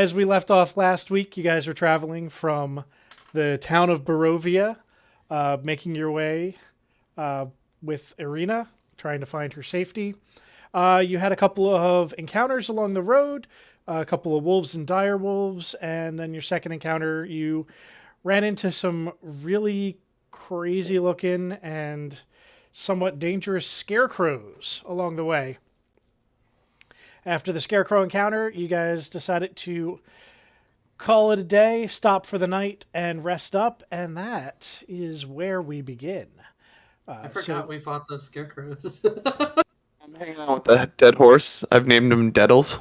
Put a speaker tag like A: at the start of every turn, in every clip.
A: as we left off last week, you guys were traveling from the town of Barovia, making your way with Irina, trying to find her safety. You had a couple of encounters along the road, a couple of wolves and dire wolves, and then your second encounter, you ran into some really crazy looking and somewhat dangerous scarecrows along the way. After the scarecrow encounter, you guys decided to call it a day, stop for the night, and rest up, and that is where we begin.
B: I forgot we fought those scarecrows.
C: I'm hanging out with the dead horse. I've named him Deddles.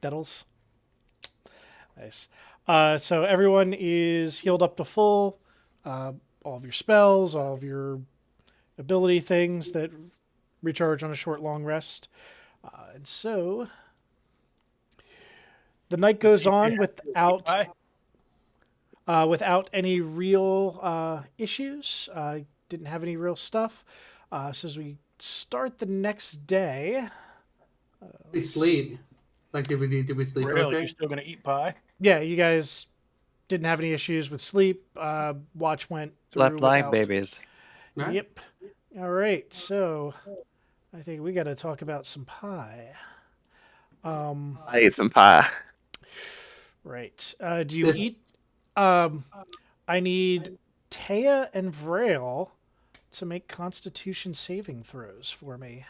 A: Deddles. Nice. So everyone is healed up to full. All of your spells, all of your ability things that recharge on a short, long rest. And so the night goes on without any real issues. Didn't have any real stuff. So as we start the next day,
B: we sleep. Like, did we sleep?
D: Really?
B: Okay.
D: You're still gonna eat pie?
A: yeah, you guys didn't have any issues with sleep. Watch went through
E: Left line
A: without-
E: babies.
B: Right.
A: Yep. All right. So I think we got to talk about some pie.
C: I ate some pie.
A: Right. Do you eat? I need Taya and Vrail to make Constitution saving throws for me.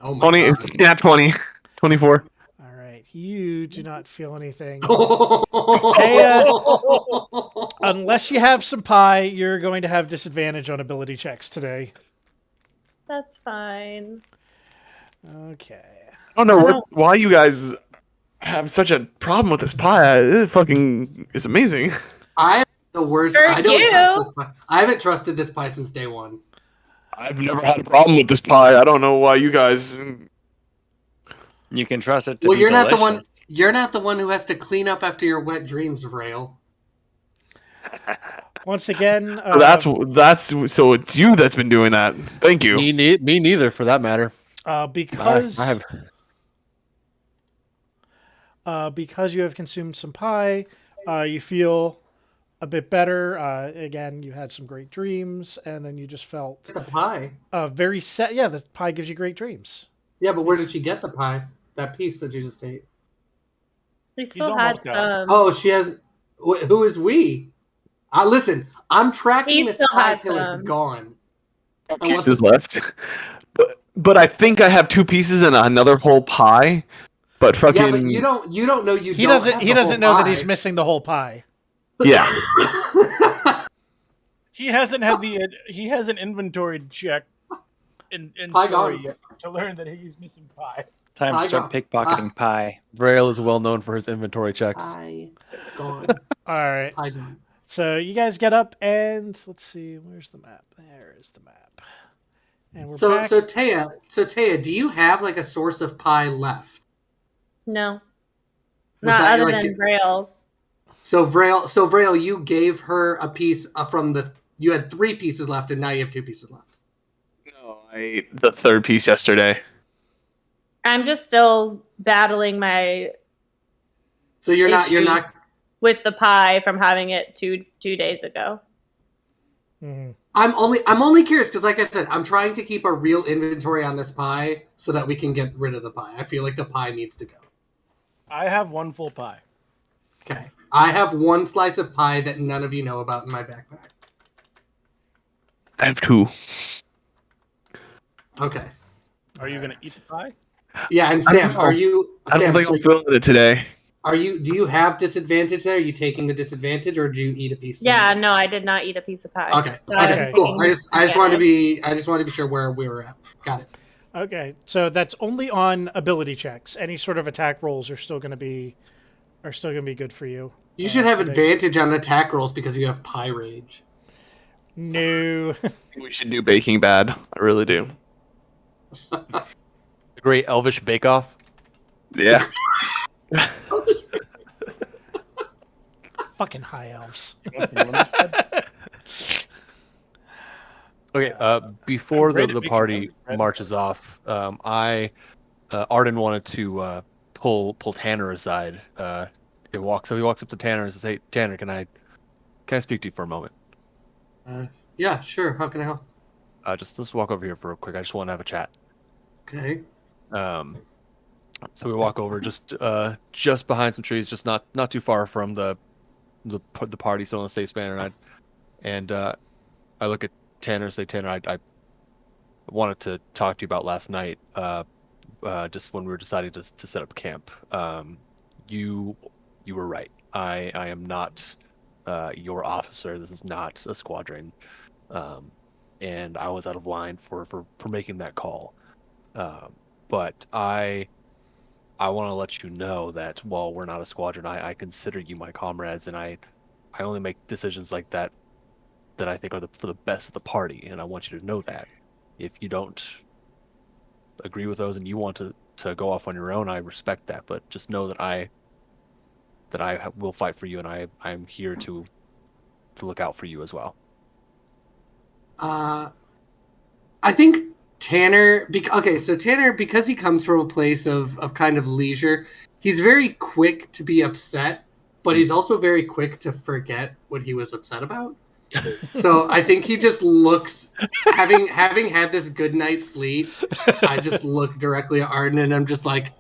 B: Oh my
C: 20,
B: God.
C: yeah, 20. 24.
A: All right. You do not feel anything.
B: Taya.
A: Unless you have some pie, you're going to have disadvantage on ability checks today.
F: That's fine.
A: Okay.
C: I don't know why you guys have such a problem with this pie. It fucking is amazing.
B: I'm the worst.
F: For
B: I don't
F: you.
B: trust this pie. I haven't trusted this pie since day one.
C: I've never had a problem with this pie. I don't know why you guys.
E: You can trust it to
B: Well,
E: be
B: you're not the one.
E: delicious.
B: You're not the one who has to clean up after your wet dreams, Rail.
A: Once again,
C: That's so it's you that's been doing that. Thank you.
G: Me neither, for that matter.
A: because
G: I have.
A: because you have consumed some pie, you feel a bit better. Again, you had some great dreams, and then you just felt
B: The pie.
A: very set. Yeah, the pie gives you great dreams.
B: Yeah, but where did she get the pie? That piece that you just ate.
F: We still had
D: almost done.
F: some.
B: Oh, she has. Who is we? Listen, I'm tracking
F: He
B: this
F: still
B: pie
F: had
B: till it's
F: some.
B: gone.
C: Pieces left. But I think I have 2 pieces and another whole pie. But fucking
B: Yeah, but you don't know you.
A: He
B: don't
A: doesn't.
B: have
A: He
B: the
A: doesn't
B: whole
A: know that
B: pie.
A: he's missing the whole pie.
C: yeah.
D: He hasn't had he hasn't inventoried check in
B: Pie
D: story
B: gone.
D: yet to learn that he's missing pie.
E: Time
B: I
E: to start
B: got-
E: pickpocketing pie.
G: Braille is well known for his inventory checks.
B: Pie gone.
A: All right.
B: Pie gone.
A: So you guys get up, and let's see. Where's the map? There is the map. And we're
B: So
A: back.
B: Taya, do you have like a source of pie left?
F: No.
B: Was
F: Not
B: that,
F: other
B: like,
F: than Braille's.
B: So Vrail, you gave her a piece from the. You had 3 pieces left, and now you have 2 pieces left.
C: No, I ate the 3rd piece yesterday.
F: I'm just still battling my
B: So you're not
F: issues with the pie from having it two days ago.
A: Mhm.
B: I'm only curious because, like I said, I'm trying to keep a real inventory on this pie so that we can get rid of the pie. I feel like the pie needs to go.
D: I have 1 full pie.
B: Okay, I have 1 slice of pie that none of you know about in my backpack.
C: I have 2.
B: Okay,
D: Are you gonna eat the pie?
B: yeah, and
C: I
B: Sam,
C: don't
B: are
C: know.
B: you?
C: I don't
B: Sam,
C: think
B: so
C: I'm feeling it today.
B: do you have disadvantage there? Are you taking the disadvantage, or do you eat a piece?
F: Yeah, no, I did not eat a piece of pie.
B: Okay.
F: So I'm
B: Okay.
F: taking
B: Cool. I just wanted to
F: disadvantage.
B: be sure where we were at. Got it.
A: Okay, so that's only on ability checks. Any sort of attack rolls are still going to be good for you.
B: You should have
A: today.
B: advantage on attack rolls because you have pie rage.
A: No.
C: We should do Baking Bad. I really do.
G: The Great Elvish Bake Off.
C: Yeah.
A: Fucking high elves.
G: Okay, before
D: Great
G: the
D: at making
G: party
D: bread.
G: marches off, I Arden wanted to pull Tanner aside. He walks up to Tanner and says, "Hey, Tanner, can I speak to you for a moment?
B: Yeah, sure. How can I help?
G: Just let's walk over here for real quick. I just want to have a chat."
B: Okay.
G: So we walk over just behind some trees, just not too far from the party still in the safe span, and I look at Tanner and say, "Tanner, I wanted to talk to you about last night. Just when we were deciding to set up camp. You were right. I am not your officer. This is not a squadron. And I was out of line for making that call. But I want to let you know that while we're not a squadron, I consider you my comrades, and I only make decisions like that I think are for the best of the party, and I want you to know that. If you don't agree with those and you want to go off on your own, I respect that, but just know that I will fight for you, and I'm here to look out for you as well."
B: I think Tanner. So Tanner, because he comes from a place of kind of leisure, he's very quick to be upset, but he's also very quick to forget what he was upset about. So I think he just looks, having had this good night's sleep, I just look directly at Arden and I'm just like,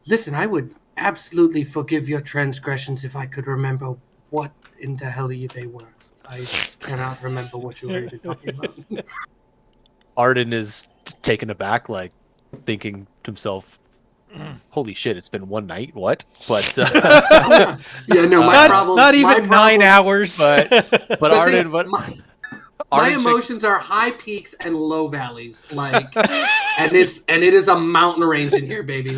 B: listen, I would absolutely forgive your transgressions if I could remember what in the hell they were. I just cannot remember what you were even talking about.
G: Arden is taken aback, like thinking to himself, "Holy shit, it's been one night, what?" But
B: yeah, no, my problem.
A: Not even 9 hours.
G: But Arden,
B: my emotions are high peaks and low valleys, like, and it is a mountain range in here, baby.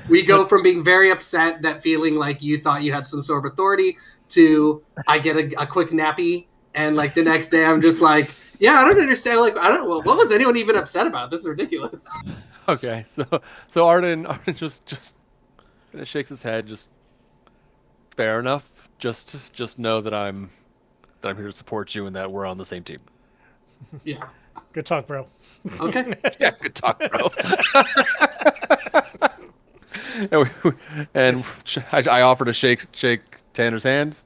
B: We go from being very upset, that feeling like you thought you had some sort of authority, to I get a quick nappy, and like the next day I'm just like, yeah, I don't understand. Like, I don't know, what was anyone even upset about? This is ridiculous.
G: Okay, so Arden just shakes his head. Just fair enough. Just know that I'm here to support you and that we're on the same team.
B: Yeah.
A: Good talk, bro.
B: Okay.
G: Yeah, good talk, bro. and I offer to shake Tanner's hand.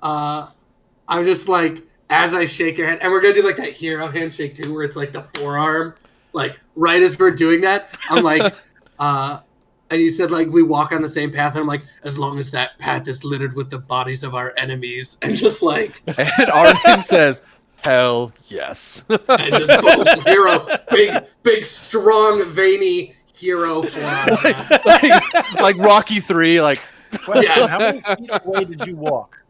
B: I'm just like, as I shake your hand, and we're gonna do like that hero handshake too, where it's like the forearm, like right as we're doing that, I'm like, and you said like we walk on the same path, and I'm like, as long as that path is littered with the bodies of our enemies, and just like,
G: and Arden says, "Hell yes."
B: and just boom, hero, big, strong, veiny hero forearm.
G: like Rocky 3, like.
D: Question,
B: Yes.
D: How many feet away did you walk?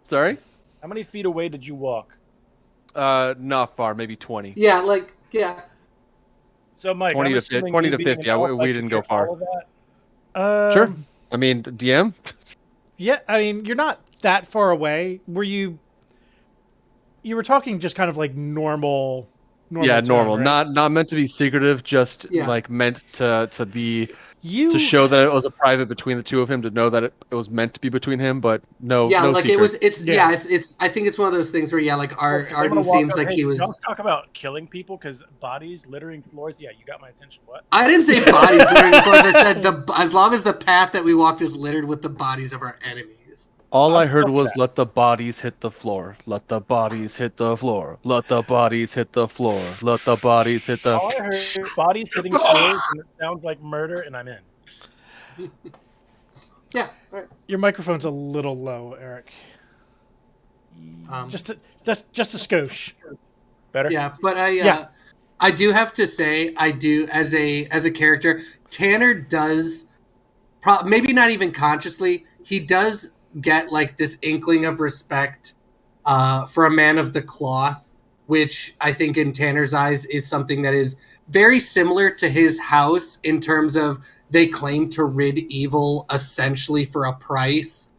G: Sorry?
D: How many feet away did you walk?
G: Not far, maybe 20.
B: Yeah, like, yeah.
D: So, Mike,
G: 20
D: I'm
G: to
D: assuming
G: 20
D: you
G: to
D: being
G: 50.
D: an elf,
G: We
D: I
G: didn't
D: could
G: go
D: hear
G: far.
D: all of that?
G: Sure. I mean, DM?
A: Yeah, I mean, you're not that far away. You were talking just kind of like normal
G: Yeah,
A: tone,
G: normal.
A: right?
G: Not meant to be secretive, just
B: Yeah.
G: like meant to be
A: You
G: to show that it was a private between the two of him, to know that it was meant to be between him, but no
B: Yeah, like
G: secret.
B: it's I think it's one of those things where, yeah, like
D: I'm gonna
B: Arden
D: walk
B: seems
D: up,
B: like
D: hey,
B: he
D: y'all
B: was.
D: talk about killing people because bodies littering floors. Yeah, you got my attention. What?
B: I didn't say bodies littering the floors. I said as long as the path that we walked is littered with the bodies of our enemies.
G: All I
D: I'm
G: heard
D: fine with
G: was,
D: that.
G: "Let the bodies hit the floor. Let the bodies hit the floor. Let the bodies hit the floor. Let the bodies hit the."
D: All I heard is bodies hitting floors, and it sounds like murder, and I'm in.
B: Yeah. All right.
A: your microphone's a little low, Eric. Just a skosh.
D: Better?
B: Yeah, but
A: Yeah.
B: I do have to say, I do as a character, Tanner does maybe not even consciously, he does get like this inkling of respect for a man of the cloth, which I think in Tanner's eyes is something that is very similar to his house in terms of they claim to rid evil essentially for a price,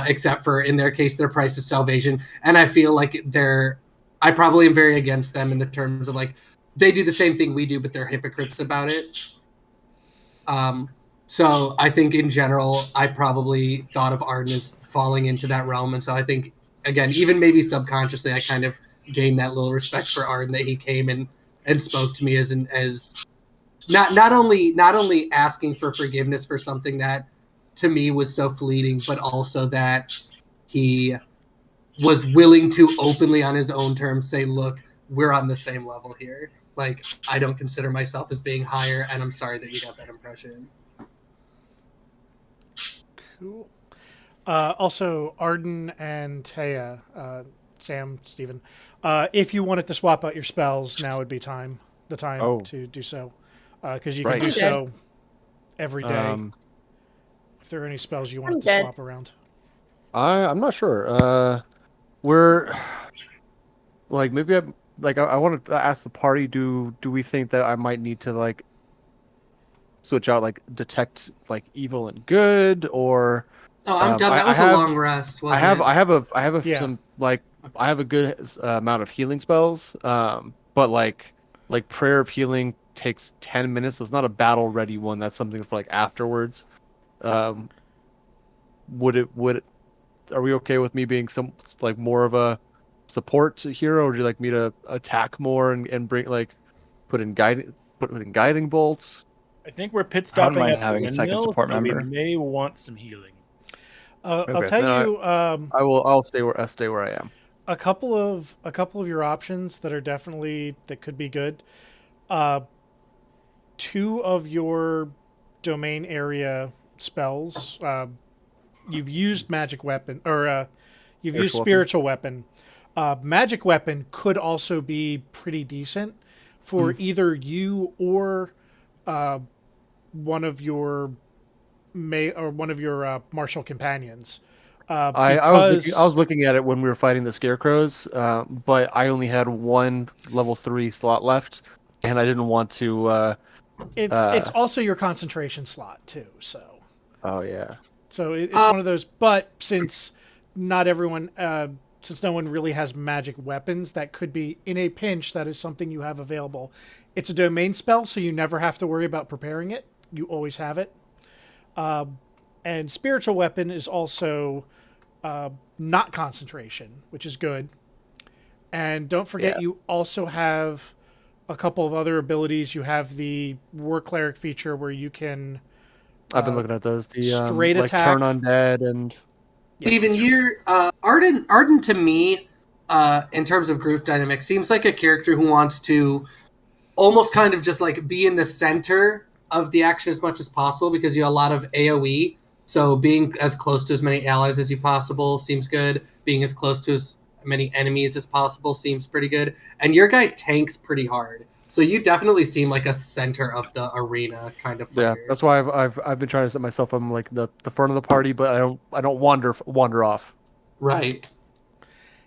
B: except for in their case, their price is salvation. And I feel like I probably am very against them in the terms of like, they do the same thing we do, but they're hypocrites about it. So I think in general, I probably thought of Arden as falling into that realm. And so I think, again, even maybe subconsciously, I kind of gained that little respect for Arden, that he came and spoke to me as not only asking for forgiveness for something that to me was so fleeting, but also that he was willing to openly on his own terms say, look, we're on the same level here. Like, I don't consider myself as being higher, and I'm sorry that you got that impression.
A: Cool. Also, Arden and Taya, Sam, Stephen, if you wanted to swap out your spells, now would be the time to do so. Because you can do so every day. If there are any spells you wanted to swap around.
G: I'm not sure. We're like maybe I wanted to ask the party. Do we think that I might need to like switch out like detect like evil and good, or
B: Oh, I'm done. That was a long rest. Wasn't it?
G: I have a good amount of healing spells. But like prayer of healing takes 10 minutes, so it's not a battle ready one. That's something for like afterwards. Are we okay with me being some like more of a support hero, or would you like me to attack more and bring like put in guiding bolts?
D: I think we're pit
E: I wouldn't
D: stopping
E: mind
D: at the
E: having a second
D: windmill,
E: support
D: so we
E: member.
D: may want some healing.
A: I'll tell you.
G: I'll stay where I am.
A: A couple of your options that could be good. Two of your domain area spells. You've used magic weapon, or you've used spiritual weapon. Magic weapon could also be pretty decent for either you or one of your martial companions.
G: I was looking at it when we were fighting the scarecrows, but I only had one level 3 slot left, and I didn't want to.
A: It's also your concentration slot too. So.
G: Oh yeah.
A: So it's one of those. But since no one really has magic weapons, that could be in a pinch. That is something you have available. It's a domain spell, so you never have to worry about preparing it. You always have it. And spiritual weapon is also not concentration, which is good. And don't forget, you also have a couple of other abilities. You have the War Cleric feature where you can...
G: I've been looking at those. The
A: straight
G: like
A: attack.
G: turn undead and...
B: Steven, you're Arden to me, in terms of group dynamic, seems like a character who wants to almost kind of just like be in the center of the action as much as possible, because you have a lot of AoE. So being as close to as many allies as you possible seems good. Being as close to as many enemies as possible seems pretty good. And your guy tanks pretty hard. So you definitely seem like a center of the arena kind of fighter.
G: Yeah, that's why I've been trying to set myself on like the front of the party, but I don't wander off.
B: Right.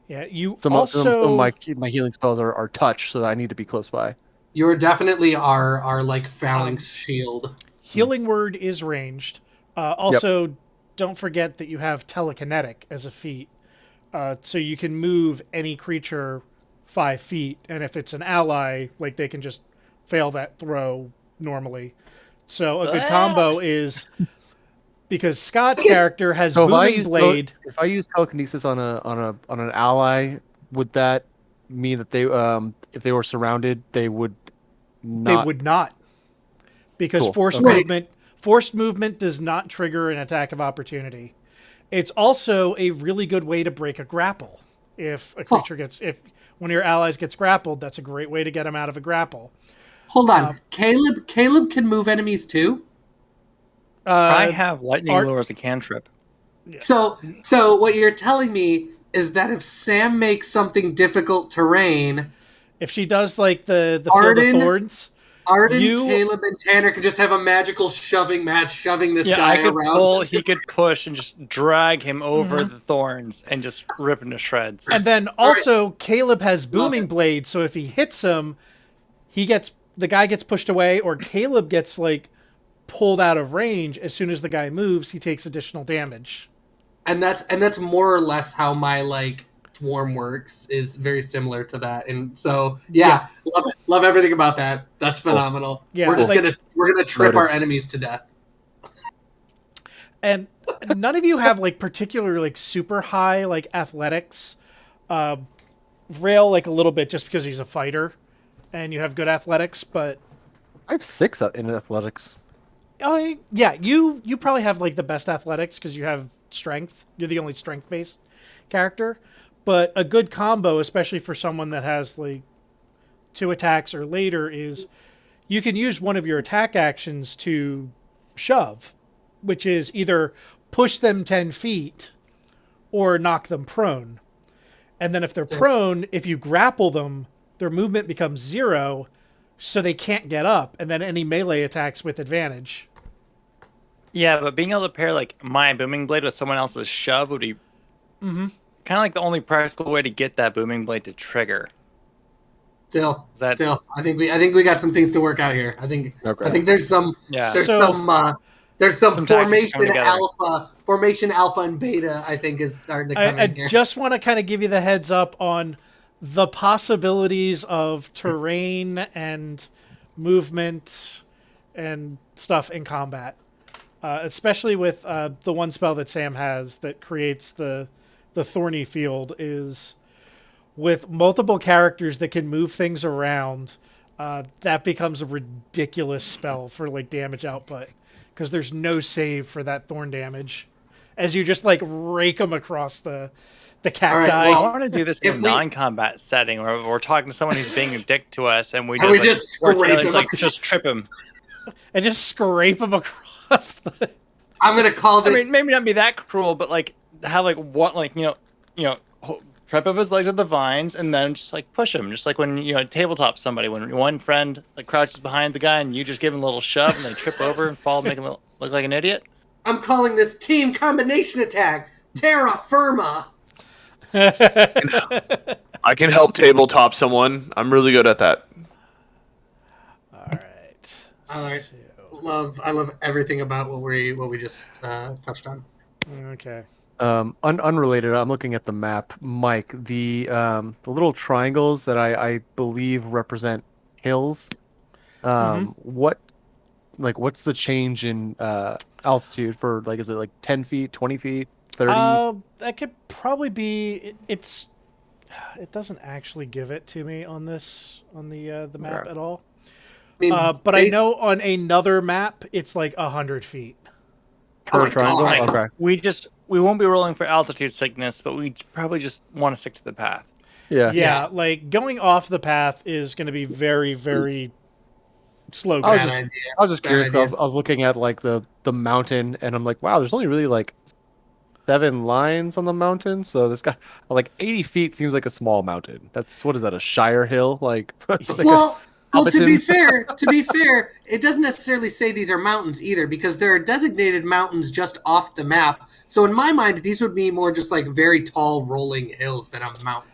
A: Yeah, you
G: some
A: also...
G: of my healing spells are touch, so I need to be close by.
B: You're definitely our like phalanx shield.
A: Healing word is ranged. Also, don't forget that you have telekinetic as a feat. So you can move any creature 5 feet, and if it's an ally, like they can just fail that throw normally. So a good combo is, because Scott's character has booming blade.
G: If I use telekinesis on an ally, would that mean that they if they were surrounded, they would not?
A: They would not, because forced movement does not trigger an attack of opportunity. It's also a really good way to break a grapple. If a creature if one of your allies gets grappled, that's a great way to get them out of a grapple.
B: Hold on, Caleb can move enemies too.
E: I have lightning lure as a cantrip.
A: Yeah.
B: So what you're telling me is that if Sam makes something difficult terrain,
A: if she does like the Field of Thorns,
B: Arden, Caleb, and Tanner can just have a magical shoving match, shoving this guy around.
E: He could push and just drag him over the thorns and just rip him to shreds.
A: And then also, Caleb has booming blade, so if he hits him, the guy gets pushed away, or Caleb gets like pulled out of range. As soon as the guy moves, he takes additional damage.
B: And that's more or less how my like swarm works, is very similar to that. And so love everything about that. That's phenomenal.
A: Yeah,
B: we're just gonna trip our enemies to death.
A: And none of you have like particular like super high like athletics. Rail like a little bit just because he's a fighter and you have good athletics, but
G: I have 6 in athletics.
A: Oh yeah, you probably have like the best athletics because you have strength. You're the only strength based character, but a good combo, especially for someone that has like 2 attacks or later, is you can use one of your attack actions to shove, which is either push them 10 feet or knock them prone. And then if they're prone, if you grapple them, their movement becomes 0, so they can't get up, and then any melee attacks with advantage.
E: Yeah, but being able to pair like my booming blade with someone else's shove would be kind of like the only practical way to get that booming blade to trigger.
B: Still,
E: That's-
B: I think we got some things to work out here. I think there's some
E: Yeah.
B: there's
A: So-
B: some
E: Some tactics coming
B: formation alpha and beta. I think is starting to come
A: I
B: in here.
A: just want to kind of give you the heads up on the possibilities of terrain and movement and stuff in combat, especially with the one spell that Sam has that creates the thorny field. Is with multiple characters that can move things around, that becomes a ridiculous spell for like damage output because there's no save for that thorn damage as you just like rake them across the cacti.
B: All right,
E: I want to do this in a
B: if we-
E: non-combat setting where we're talking to someone who's being a dick to us, and we
B: And
E: just,
B: we
E: like,
B: just
E: work
B: scrape
E: together,
B: him.
E: like just trip him.
A: And just scrape them across the.
B: I'm gonna call
E: I
B: this.
E: mean, maybe not be that cruel, but like have like what, like trip up his legs with the vines, and then just like push him, just like when tabletop somebody, when one friend like crouches behind the guy and you just give him a little shove and they trip over and fall, make him look like an idiot.
B: I'm calling this team combination attack. Terra firma.
C: I can help tabletop someone. I'm really good at that.
A: All right.
B: All right.
A: So,
B: I love everything about what we just touched on.
A: okay.
G: Unrelated. I'm looking at the map, Mike. The little triangles that I believe represent hills. What's the change in altitude for, like, is it like 10 feet, 20 feet, 30?
A: That could probably be. It doesn't actually give it to me on the map at all.
B: I mean,
A: But I know on another map it's like 100 feet.
G: Per
B: my
G: triangle?
B: God.
G: Okay.
E: We won't be rolling for altitude sickness, but we probably just want to stick to the path.
G: Yeah.
A: Yeah, like going off the path is going to be very, very slow.
G: I was
B: Bad
G: just-
B: idea.
G: I was just
B: Bad
G: curious. 'Cause
B: idea.
G: I was looking at like the mountain, and I'm like, wow, there's only really like 7 lines on the mountain. So this guy, like 80 feet seems like a small mountain. What is that? A Shire hill? Like,
B: Well, to be
G: Hobbiton.
B: fair, it doesn't necessarily say these are mountains either, because there are designated mountains just off the map. So in my mind, these would be more just like very tall rolling hills than a mountain.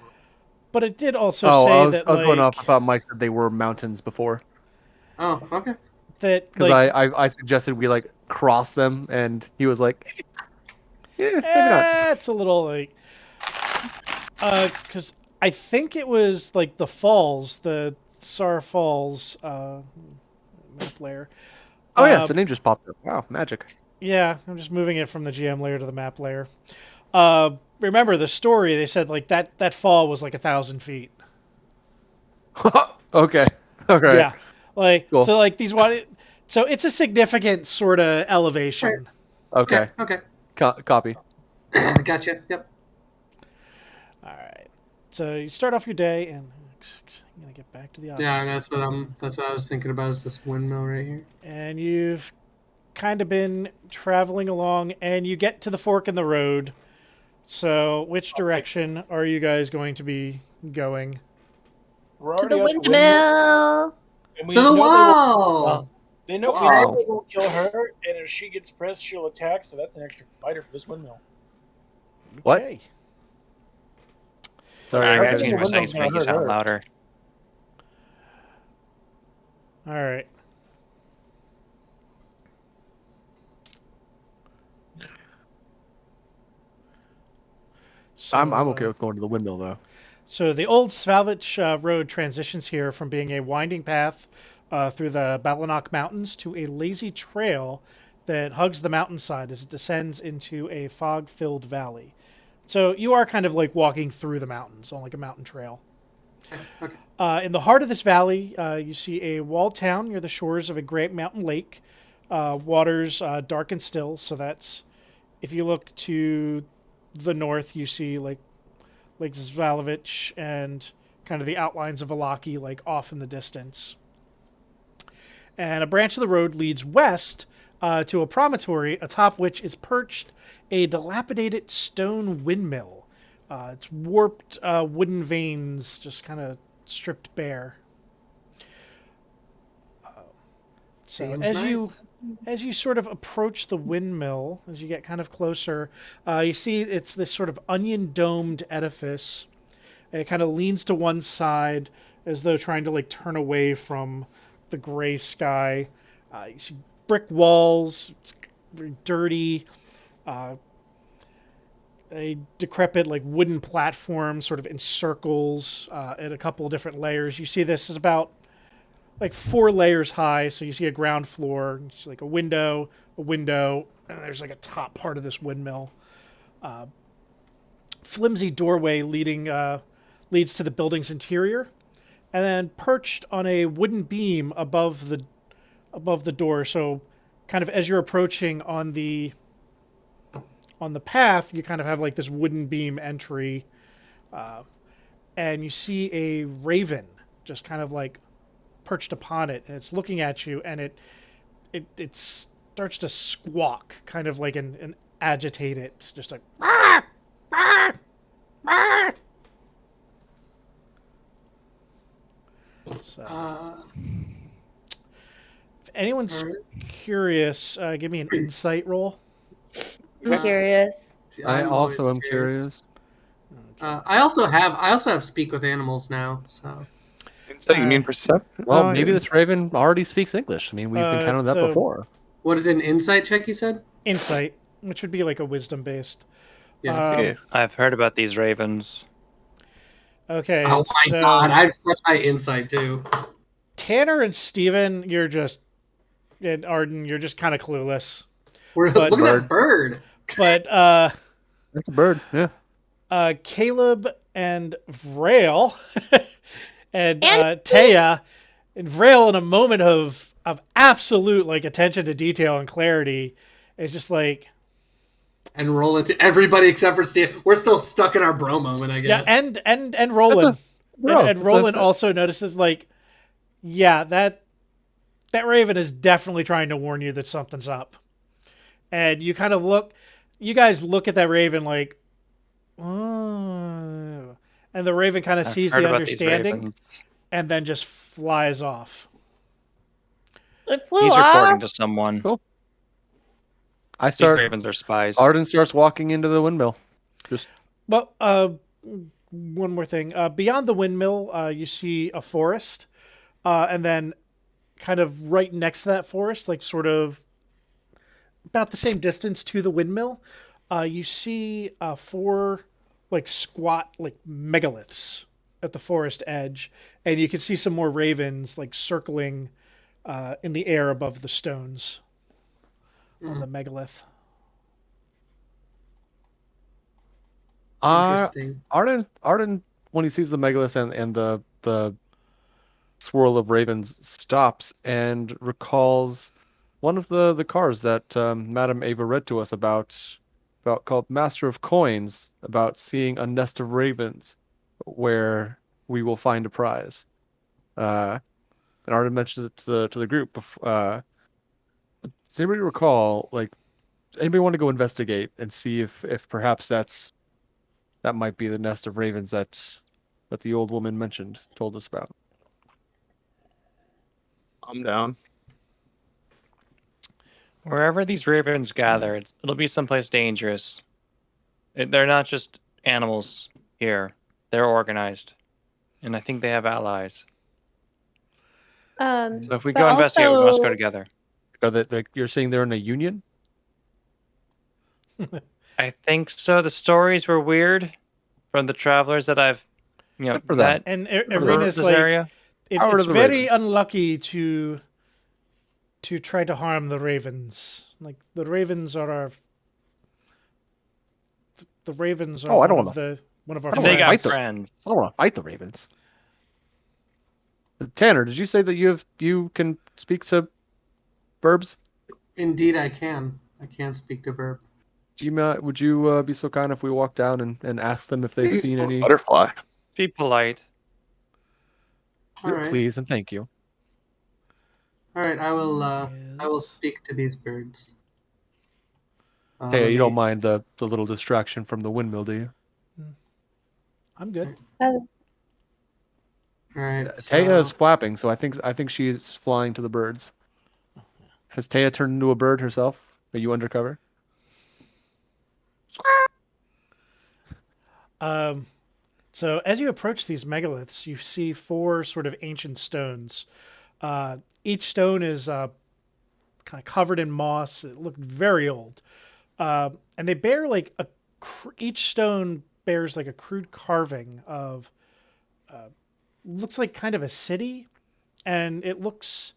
A: But it did also
G: oh,
A: say
G: I was,
A: that
G: I was going
A: like,
G: off. I thought Mike said they were mountains before,
B: Oh, okay.
A: that
G: because
A: like,
G: I suggested we like cross them, and he was like, yeah, maybe not.
A: it's a little like, because I think it was like the falls, the Sar Falls map layer.
G: Oh yeah, the name just popped up. Wow, magic.
A: Yeah, I'm just moving it from the GM layer to the map layer. Remember the story? They said like that fall was like 1,000 feet.
G: Okay. Okay.
A: Yeah, like
G: Cool.
A: so like these one. So it's a significant sort of elevation.
G: Okay.
B: Okay.
G: Copy.
B: Gotcha. Yep.
A: All right. So you start off your day, and I'm gonna get back to the office.
B: Yeah, that's what I was thinking about, is this windmill right here.
A: And you've kind of been traveling along, and you get to the fork in the road. So, which direction are you guys going to be going?
D: We're
F: To the
D: already at
F: windmill.
D: and we
B: To the
D: know they won't-
B: wall.
D: They know
B: Wow.
D: they won't kill her, and if she gets pressed, she'll attack. So that's an extra fighter for this windmill.
G: What?
A: Okay.
G: Sorry.
E: I
D: I
E: gotta
D: think
E: change
D: the
E: my settings to
D: window's
E: make you
D: gonna hurt
E: sound
D: her.
E: louder.
A: All right. So,
G: I'm okay with going to the windmill though.
A: So the old Svalvich road transitions here from being a winding path through the Balanok Mountains to a lazy trail that hugs the mountainside as it descends into a fog-filled valley. So you are kind of like walking through the mountains on like a mountain trail.
B: Okay.
A: In the heart of this valley, you see a walled town near the shores of a great mountain lake. Waters dark and still, so that's if you look to the north, you see like Lake Zvalovich and kind of the outlines of Valaki like off in the distance. And a branch of the road leads west to a promontory atop which is perched a dilapidated stone windmill. It's warped wooden vanes just kind of stripped bare. So
B: Seems nice.
A: as you sort of approach the windmill, as you get kind of closer, you see it's this sort of onion domed edifice. It kind of leans to one side as though trying to like turn away from the gray sky. You see brick walls. It's very dirty. A decrepit like wooden platform sort of in circles at a couple of different layers. You see this is about like 4 layers high, so you see a ground floor, you see like a window, and there's like a top part of this windmill. Flimsy doorway leads to the building's interior, and then perched on a wooden beam above the door. So, kind of as you're approaching on the path, you kind of have like this wooden beam entry, and you see a raven just kind of like perched upon it, and it's looking at you, and it starts to squawk, kind of like an agitated, just like. So, if anyone's curious, give me an insight roll.
F: I'm curious.
G: I
B: I'm
G: also
B: always
G: am curious.
B: I also have speak with animals now. So
C: Insight, you mean perception?
G: Well, maybe this raven already speaks English. I mean, we've encountered that
A: so-
G: before.
B: what is an insight check? You said.
A: Insight, which would be like a wisdom based.
B: Yeah.
C: Yeah.
E: I've heard about these ravens.
A: Okay.
B: Oh my
A: so
B: god, I have such high insight too.
A: Tanner and Steven, and Arden, you're just kind of clueless.
B: Look at that bird.
A: But
G: That's a bird. Yeah.
A: Caleb and Vrail and Taya, and Vrail in a moment of absolute like attention to detail and clarity is just like,
B: And roll into everybody except for Steve. We're still stuck in our bro moment, I guess.
A: yeah, and Roland.
G: bro,
A: And
G: that's
A: Roland
G: a-
A: also notices like, yeah, that raven is definitely trying to warn you that something's up. And you kind of you guys look at that raven like, oh. And the raven kind of
E: I've
A: sees
E: heard
A: the
E: about these
A: understanding
E: ravens.
A: and then just flies off.
F: It flew
E: He's
F: off.
E: reporting to someone.
G: Cool. I
E: These
G: start.
E: ravens are spies.
G: Arden starts walking into the windmill. Just
A: But one more thing. Beyond the windmill, you see a forest, and then kind of right next to that forest, like sort of about the same distance to the windmill, you see 4 like squat like megaliths at the forest edge, and you can see some more ravens like circling in the air above the stones on the megalith.
B: Interesting.
G: Arden, when he sees the megalith and the swirl of ravens, stops and recalls one of the cars that Madame Ava read to us about called Master of Coins, about seeing a nest of ravens where we will find a prize. And Arden mentions it to the group. Does anybody recall, like, anybody want to go investigate and see if perhaps that might be the nest of ravens that the old woman told us about?
C: I'm down.
E: Wherever these ravens gather, it'll be someplace dangerous. They're not just animals here. They're organized. And I think they have allies. So if we
F: But
E: go investigate, we must go
F: also-
E: together.
G: Are you're saying they're in a union?
E: I think so. The stories were weird from the travelers that I've,
G: Good for them.
E: met.
A: And
E: over
A: Irina's
E: this
A: like,
E: area.
G: Power to
A: it's
G: the
A: very
G: ravens.
A: unlucky to try to harm the ravens. Like the ravens are the ravens are
G: Oh, I don't
A: one
G: wanna-
A: of our
G: I don't
E: They
G: wanna
E: got
G: fight them.
E: friends.
G: I don't want to fight the ravens. Tanner, did you say that you can speak to burbs?
B: Indeed, I can. I can speak to Burb.
G: Would you be so kind if we walk down and ask them if they've seen any?
C: Butterfly.
E: Be polite.
B: All right.
G: Please and thank you.
B: All right. I will
A: Is-
B: speak to these birds.
G: Taya,
B: Let
G: you don't
B: me-
G: mind the little distraction from the windmill, do you?
A: I'm good.
B: All right.
G: Taya is flapping, so I think she is flying to the birds. Has Taya turned into a bird herself? Are you undercover?
A: So as you approach these megaliths, you see 4 sort of ancient stones. Each stone is kind of covered in moss. It looked very old, and they bear like each stone bears like a crude carving of looks like kind of a city, and it looks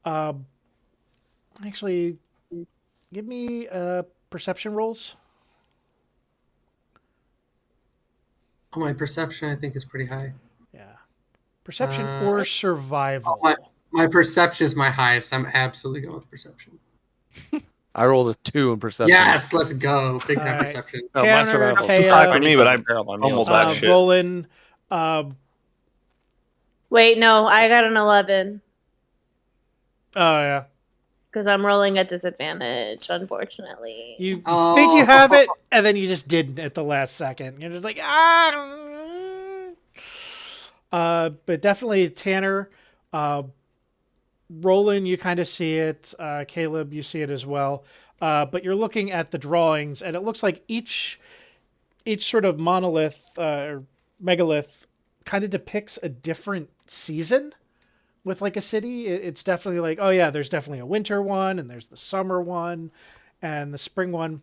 A: actually give me perception rolls.
B: Oh, my perception, I think, is pretty high.
A: Yeah, perception or survival.
B: My perception is my highest. I'm absolutely going with perception.
G: I rolled a 2 in perception.
B: Yes, let's go. Big time
A: All right.
B: perception.
E: Oh, my
A: Tanner,
E: survival's
A: Taya,
E: high
C: for me, but I
E: barrel on
C: almost
E: meals.
C: that shit.
A: Roland,
F: Wait, no, I got an 11
A: oh yeah.
F: because I'm rolling at disadvantage, unfortunately.
A: You
B: Oh.
A: think you have it, and then you just didn't at the last second. You're just like, ah. But definitely Tanner, Roland, you kind of see it. Caleb, you see it as well. But you're looking at the drawings, and it looks like each sort of monolith or megalith kind of depicts a different season with like a city. It's definitely like, oh yeah, there's definitely a winter one, and there's the summer one, and the spring one.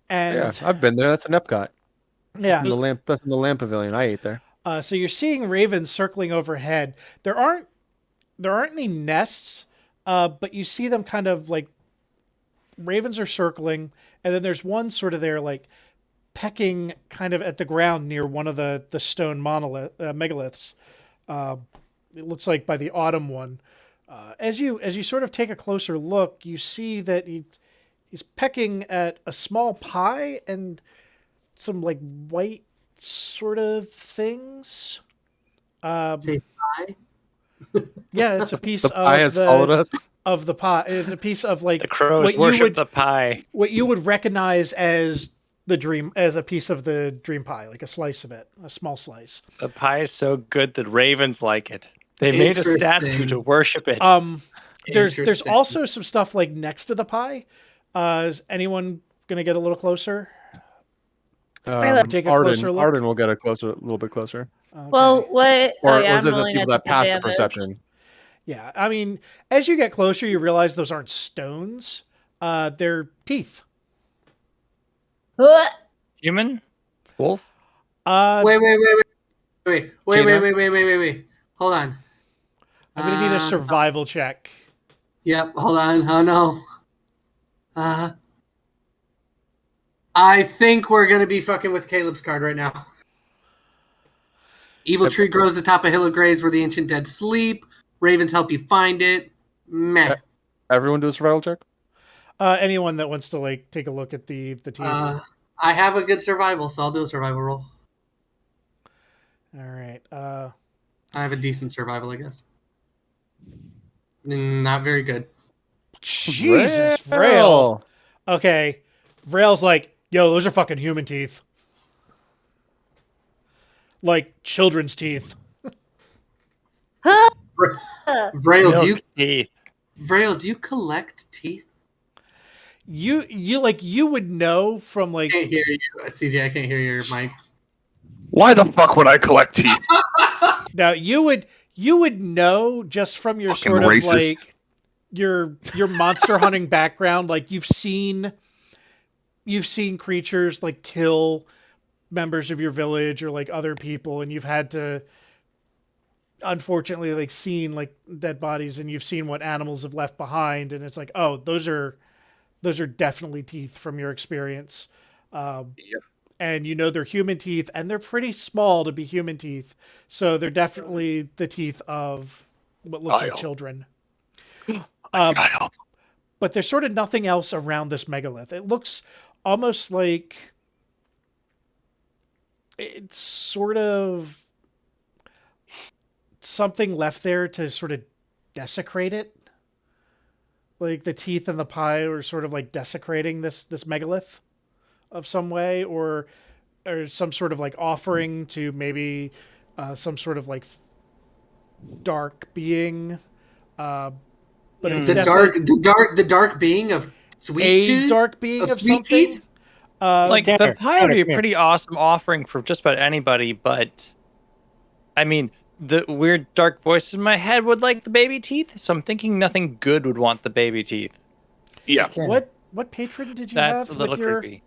A: And
G: Yeah, I've been there. That's an Epcot.
A: yeah,
G: That's in the lamp pavilion. I ate there.
A: so you're seeing ravens circling overhead. There aren't any nests, but you see them kind of like ravens are circling, and then there's one sort of there like pecking kind of at the ground near one of the stone megaliths. It looks like by the autumn one. As you sort of take a closer look, you see that he's pecking at a small pie and some like white sort of things.
B: Say hi.
A: Yeah, it's a piece
G: The pie has
A: of
G: followed us.
A: of the pie. It's a piece of like
E: The crows
A: what you
E: worship
A: would
E: the pie.
A: what you would recognize as a piece of the dream pie, like a slice of it, a small slice.
E: The pie is so good that ravens like it. They made a statue
B: Interesting.
E: to worship it.
A: There's
B: Interesting.
A: also some stuff like next to the pie. Is anyone gonna get a little closer? Take a closer look.
G: Arden will get a little bit closer.
A: Okay.
F: Well, what?
G: Or,
F: oh yeah,
G: or
F: I'm
G: is it the
F: rolling
G: people
F: at
G: that pass the
F: disadvantage.
G: perception?
A: Yeah, I mean, as you get closer, you realize those aren't stones. They're teeth.
F: Huh?
E: Human? Wolf?
B: Wait. Hold on.
A: I'm gonna need a survival check.
B: Yep. Hold on. Oh no. I think we're gonna be fucking with Caleb's card right now. Evil tree grows atop a hill of grays where the ancient dead sleep. Ravens help you find it. Meh.
G: Everyone do a survival check.
A: Anyone that wants to like take a look at the teeth.
B: I have a good survival, so I'll do a survival roll.
A: All right.
B: I have a decent survival, I guess. Not very good.
A: Jesus, Vrail. Okay, Vrail's like, yo, those are fucking human teeth. Like children's teeth.
B: Vrail,
E: Teeth.
B: do you collect teeth?
A: You would know from like
B: I can't hear you, CJ. I can't hear your mic.
C: Why the fuck would I collect teeth?
A: now you would know just from your
C: Fucking
A: sort of
C: racist.
A: like your monster hunting background. Like you've seen creatures like kill members of your village or like other people, and you've had to unfortunately like seen like dead bodies, and you've seen what animals have left behind, and it's like, oh, those are definitely teeth from your experience. And you know they're human teeth, and they're pretty small to be human teeth, so they're definitely the teeth of what looks like
C: Child.
A: children.
C: Child.
A: But there's sort of nothing else around this megalith. It looks almost like it's sort of something left there to sort of desecrate it. Like the teeth and the pie are sort of like desecrating this megalith of some way, or some sort of like offering to maybe some sort of like dark being. But it's
B: the dark being of sweet tooth,
A: dark being of
B: sweet
A: something.
B: teeth.
E: Like
D: Tanner,
E: the pie would be a
D: come here.
E: pretty awesome offering for just about anybody, but I mean, the weird dark voice in my head would like the baby teeth, so I'm thinking nothing good would want the baby teeth.
C: Yeah.
A: What patron did you
E: That's a
A: have
E: little
A: with your?
E: creepy.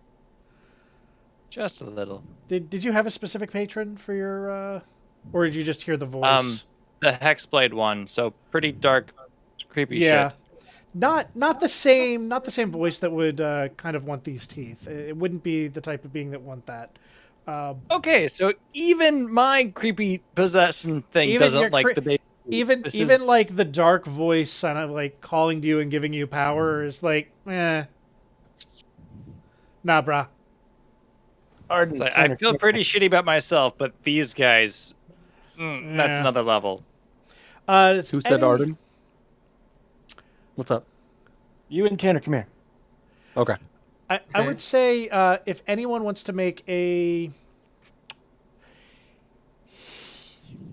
E: Just a little.
A: Did you have a specific patron for your? Or did you just hear the voice?
E: The Hexblade one, so pretty dark, creepy
A: Yeah.
E: shit.
A: Not the same voice that would kind of want these teeth. It wouldn't be the type of being that want that.
E: Okay, so even my creepy possession thing
A: Even your
E: doesn't like the baby.
A: Even
E: This
A: even
E: is-
A: like the dark voice kind of like calling to you and giving you power is like, nah, brah.
D: Arden,
E: It's like,
D: Tanner,
E: I feel
D: come
E: pretty shitty about myself, but these guys, that's
A: Yeah.
E: another level.
G: Who said Arden? What's up?
D: here. You and Tanner, come here.
G: Okay.
A: I
B: Okay.
A: would say if anyone wants to make a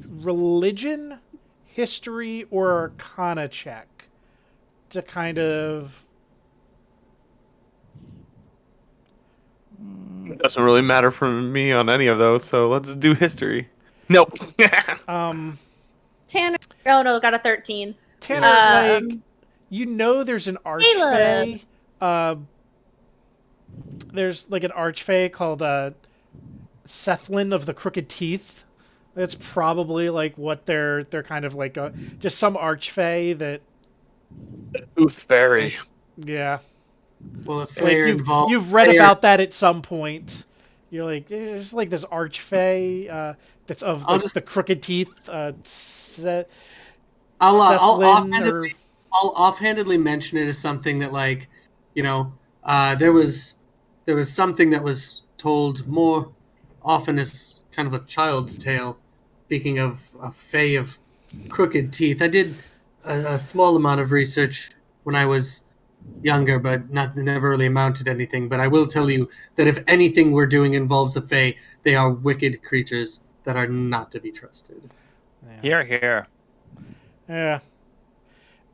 A: religion, history, or arcana check to kind of
C: It doesn't really matter for me on any of those, so let's do history. Nope.
F: Tanner. Oh no, got a 13.
A: Tanner, like you know, there's an archfey. There's like an archfey called Sethlin of the Crooked Teeth. That's probably like what they're kind of like just some archfey that
C: Tooth Fairy.
A: yeah.
B: Well, if
A: Like
B: they're involved,
A: you've read
B: they're-
A: about that at some point. You're like, there's like this archfey that's of
B: I'll
A: like,
B: just-
A: the crooked teeth.
B: I'll
A: Sethlin
B: offhandedly, I'll offhandedly mention it as something that, like, there was something that was told more often as kind of a child's tale. Speaking of a fae of crooked teeth, I did a small amount of research when I was younger, but never really amounted to anything. But I will tell you that if anything we're doing involves a fae, they are wicked creatures that are not to be trusted.
E: Here, here.
A: Yeah.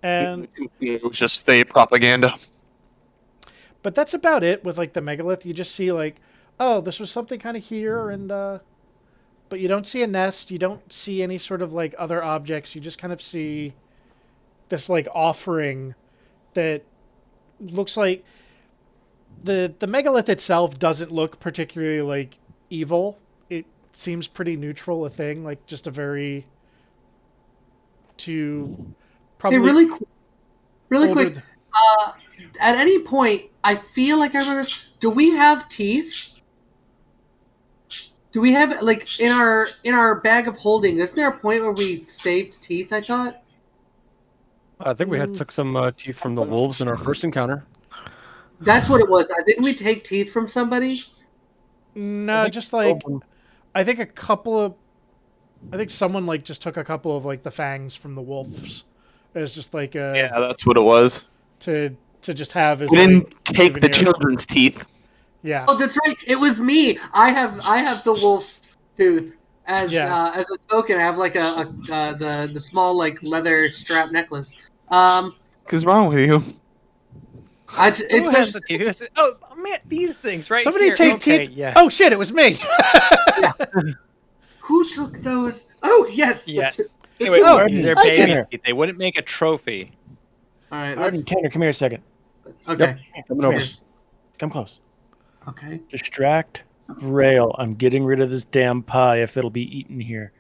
A: And
C: It was just fake propaganda.
A: but that's about it with like the megalith. You just see like, oh, this was something kind of here, and but you don't see a nest. You don't see any sort of like other objects. You just kind of see this like offering that looks like the megalith itself doesn't look particularly like evil. It seems pretty neutral, a thing like just a very
B: Hey,
A: probably
B: really
A: older
B: quick.
A: th-
B: At any point, I feel like I remember this. Do we have teeth? Do we have, like, in our bag of holding? Isn't there a point where we saved teeth? I thought.
G: I think we had took some teeth from the wolves in our first encounter.
B: That's what it was. Didn't we take teeth from somebody?
A: No, just like I think I think someone like just took a couple of like the fangs from the wolves. It's just like
C: Yeah, that's what it was.
A: to just have as
C: We didn't
A: like,
C: take the
A: souvenir.
C: children's teeth.
A: Yeah.
B: Oh, that's right. It was me. I have the wolf's tooth as
A: Yeah.
B: as a token. I have like the small like leather strap necklace.
C: What's wrong with you?
B: It's
E: Who has
B: just
E: the teeth? Oh man, these things right
A: Somebody
E: here.
A: takes
E: Okay,
A: teeth.
E: Yeah.
A: Oh shit! It was me.
B: who took those? Oh yes. the
E: Yeah.
B: two- the
E: Anyway,
B: two-
E: these are
A: I
E: baby
D: did.
E: teeth. They wouldn't make a trophy.
B: All right.
D: Arden,
B: Let's.
D: Tanner, come here a second.
B: Okay.
G: Coming over.
B: Yes.
D: Come close.
B: Okay.
D: Distract Rail. I'm getting rid of this damn pie if it'll be eaten here.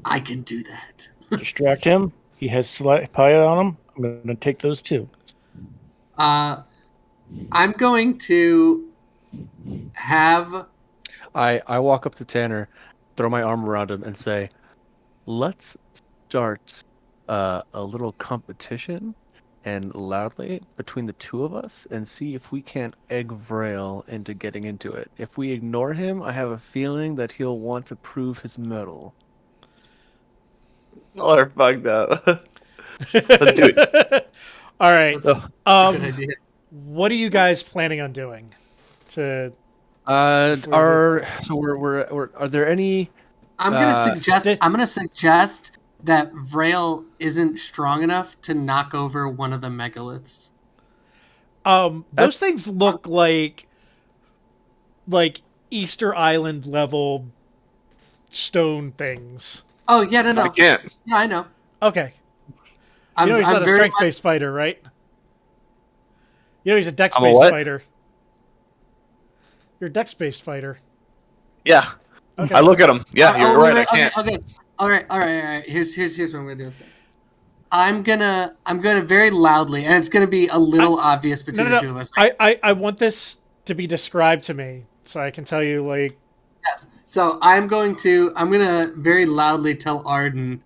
B: I can do that.
D: Distract him. He has pie on him. I'm going to take those too.
B: I'm going to have.
G: I walk up to Tanner, throw my arm around him, and say, let's start a little competition and loudly between the two of us and see if we can't egg Vrail into getting into it. If we ignore him, I have a feeling that he'll want to prove his mettle.
C: All are fucked up. Let's do it.
A: All right.
G: So,
B: Good idea.
A: What are you guys planning on doing? To
G: are there any?
B: I'm gonna suggest.
A: this-
B: I'm gonna suggest that Vrail isn't strong enough to knock over one of the megaliths.
A: those things look like Easter Island level stone things.
B: Oh yeah, no,
C: I
B: no.
C: can't.
B: Yeah, I know.
A: Okay.
B: I'm,
A: You know he's
B: I'm
A: not a
B: very much-
A: strength-based fighter, right? You know he's a
C: I'm a
A: dex-based
C: what?
A: fighter. You're a dex-based fighter.
C: Yeah.
A: Okay.
C: I look at him. Yeah,
B: Oh,
C: you're
B: wait,
C: right.
B: wait,
C: I can't.
B: okay. All right. Here's what I'm gonna do. I'm gonna very loudly, and it's gonna be a little obvious between the two of us.
A: I want this to be described to me so I can tell you
B: So I'm gonna very loudly tell Arden,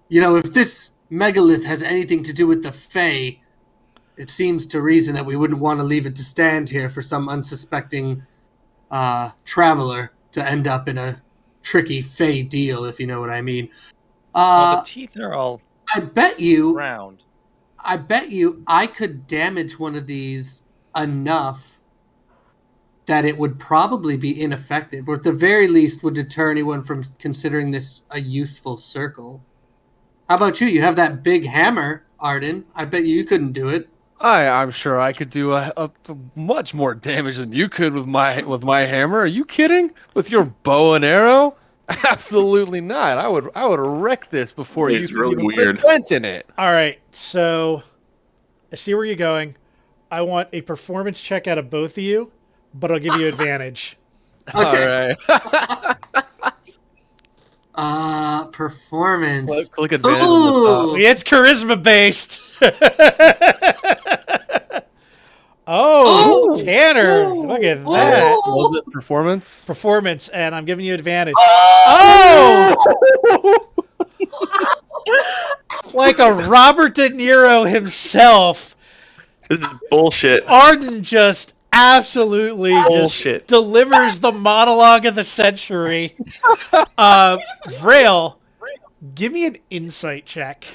B: if this megalith has anything to do with the Fae, it seems to reason that we wouldn't want to leave it to stand here for some unsuspecting traveler to end up in a tricky Fae deal, if you know what I mean.
E: Well, the teeth are all
B: I bet you
E: round.
B: I could damage one of these enough that it would probably be ineffective, or at the very least would deter anyone from considering this a useful circle. How about you? You have that big hammer, Arden. I bet you couldn't do it.
G: I'm sure I could do a much more damage than you could with my hammer. Are you kidding? With your bow and arrow? Absolutely not. I would wreck this before
C: It's
G: you could
C: really
G: even
C: weird.
G: put a dent in it.
A: all right, so I see where you're going. I want a performance check out of both of you, but I'll give you advantage.
B: Okay.
G: All right.
B: Performance.
G: Click advantage on the top.
B: Ooh.
A: It's charisma based. Oh,
B: Ooh.
A: Tanner.
B: Ooh.
A: Look at
B: Ooh.
A: that.
G: Was it performance?
A: Performance, and I'm giving you advantage. Oh! Like a Robert De Niro himself,
C: This is bullshit.
A: Arden just absolutely
C: Bullshit.
A: just delivers the monologue of the century. Vrail, give me an insight check.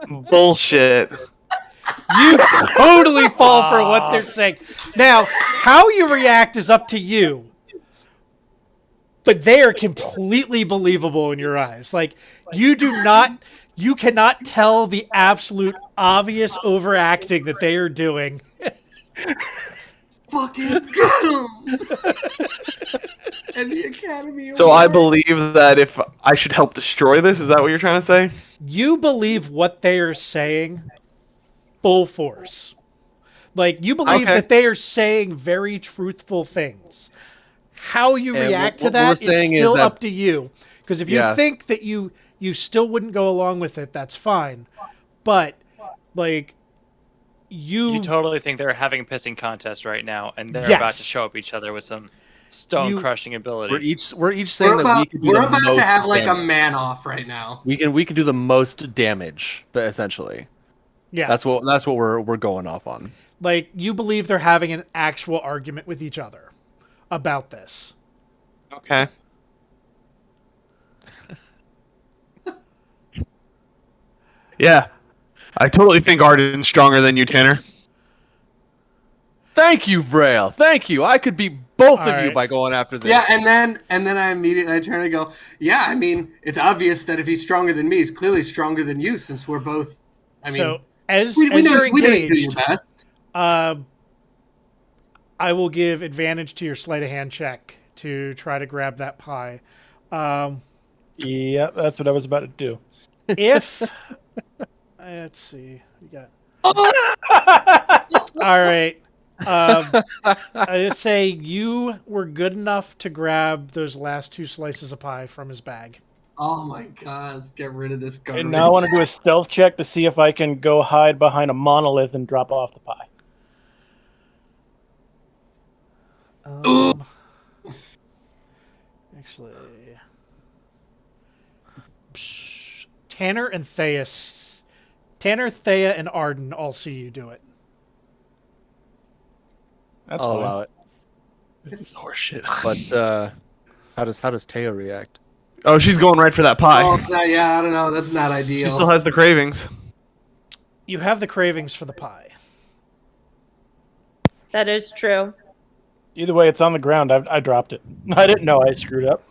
C: Bullshit.
A: You totally fall for what they're saying. Now, how you react is up to you. But they are completely believable in your eyes. Like, you cannot tell the absolute obvious overacting that they are doing.
B: Fucking got him. And the Academy
C: So I
B: Award.
C: believe that if I should help destroy this, is that what you're trying to say?
A: You believe what they are saying full force. Like, you believe
C: Okay.
A: that they are saying very truthful things. How you
G: And
A: react to
G: what we're
A: that is
G: saying is
A: still
G: that-
A: up to you. Because if you
G: Yeah.
A: think that you still wouldn't go along with it, that's fine. But, like,
E: You totally think they're having a pissing contest right now, and they're
A: Yes.
E: about to show up each other with some stone-crushing ability.
G: We're each saying
B: We're
G: that we
B: about,
G: can do
B: we're
G: the
B: about
G: most
B: to have like a
G: damage.
B: man off right now.
G: We can do the most damage, but essentially.
A: yeah.
G: That's what we're going off on.
A: Like, you believe they're having an actual argument with each other about this.
C: Okay. Yeah. I totally think Arden's stronger than you, Tanner.
G: Thank you, Vrail. Thank you. I could beat both
A: All
G: of you
A: right.
G: by going after this.
B: Yeah, and then I immediately turn and go, yeah, I mean, it's obvious that if he's stronger than me, he's clearly stronger than you, since we're both. I mean,
A: So, as
B: we know
A: you're
B: you do your
A: engaged,
B: best.
A: I will give advantage to your sleight of hand check to try to grab that pie.
D: Yeah, that's what I was about to do.
A: If let's see, we got. All right. I just say you were good enough to grab those last two slices of pie from his bag.
B: Oh my god, let's get rid of this garbage.
D: And now I want to do a stealth check to see if I can go hide behind a monolith and drop off the pie.
A: Actually, Tanner and Tanner, Thea, and Arden all see you do it.
D: That's
G: I'll
D: fine.
G: allow it.
C: This is horseshit.
G: But how does Teo react?
C: Oh, she's going right for that pie.
B: Oh, yeah, I don't know. That's not
C: She
B: ideal.
C: still has the cravings.
A: You have the cravings for the pie.
F: That is true.
D: Either way, it's on the ground. I dropped it. I didn't know I screwed up.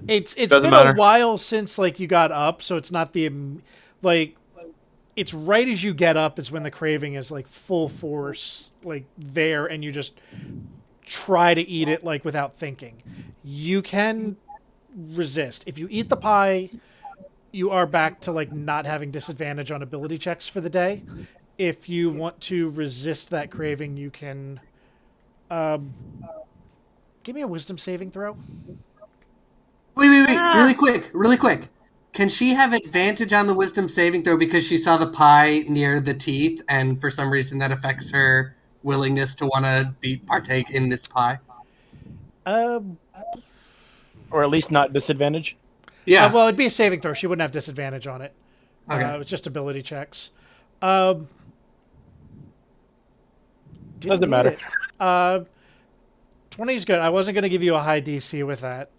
A: It's
C: Doesn't
A: been
C: matter.
A: a while since like you got up, so it's not the like. It's right as you get up is when the craving is like full force, like there, and you just try to eat it like without thinking. You can resist. If you eat the pie, you are back to like not having disadvantage on ability checks for the day. If you want to resist that craving, you can give me a wisdom saving throw.
B: Wait.
F: Ah.
B: Really quick. Can she have advantage on the wisdom saving throw because she saw the pie near the teeth, and for some reason that affects her willingness to want to partake in this pie?
D: Or at least not disadvantage.
B: Yeah.
A: Well, it'd be a saving throw. She wouldn't have disadvantage on it.
B: Okay.
A: It's just ability checks.
D: Doesn't
A: Didn't
D: matter.
A: need it. 20 is good. I wasn't going to give you a high DC with that.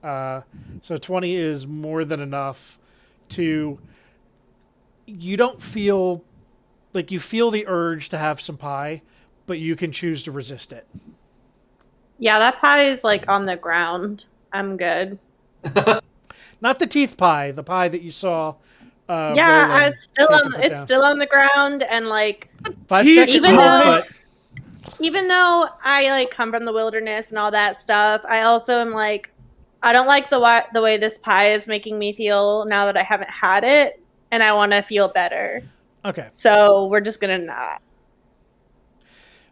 A: So 20 is more than enough to... You don't feel... Like, you feel the urge to have some pie, but you can choose to resist it.
F: Yeah, that pie is like on the ground. I'm good.
A: Not the teeth pie, the pie that you saw.
F: Yeah,
A: Roland
F: it's still
A: take
F: on.
A: and put
F: It's
A: down.
F: still on the ground, and like
A: 5 second
F: Even
A: rule,
F: though-
A: but
F: even though I like come from the wilderness and all that stuff, I also am like, I don't like the way this pie is making me feel now that I haven't had it, and I want to feel better.
A: okay.
F: So we're just gonna not.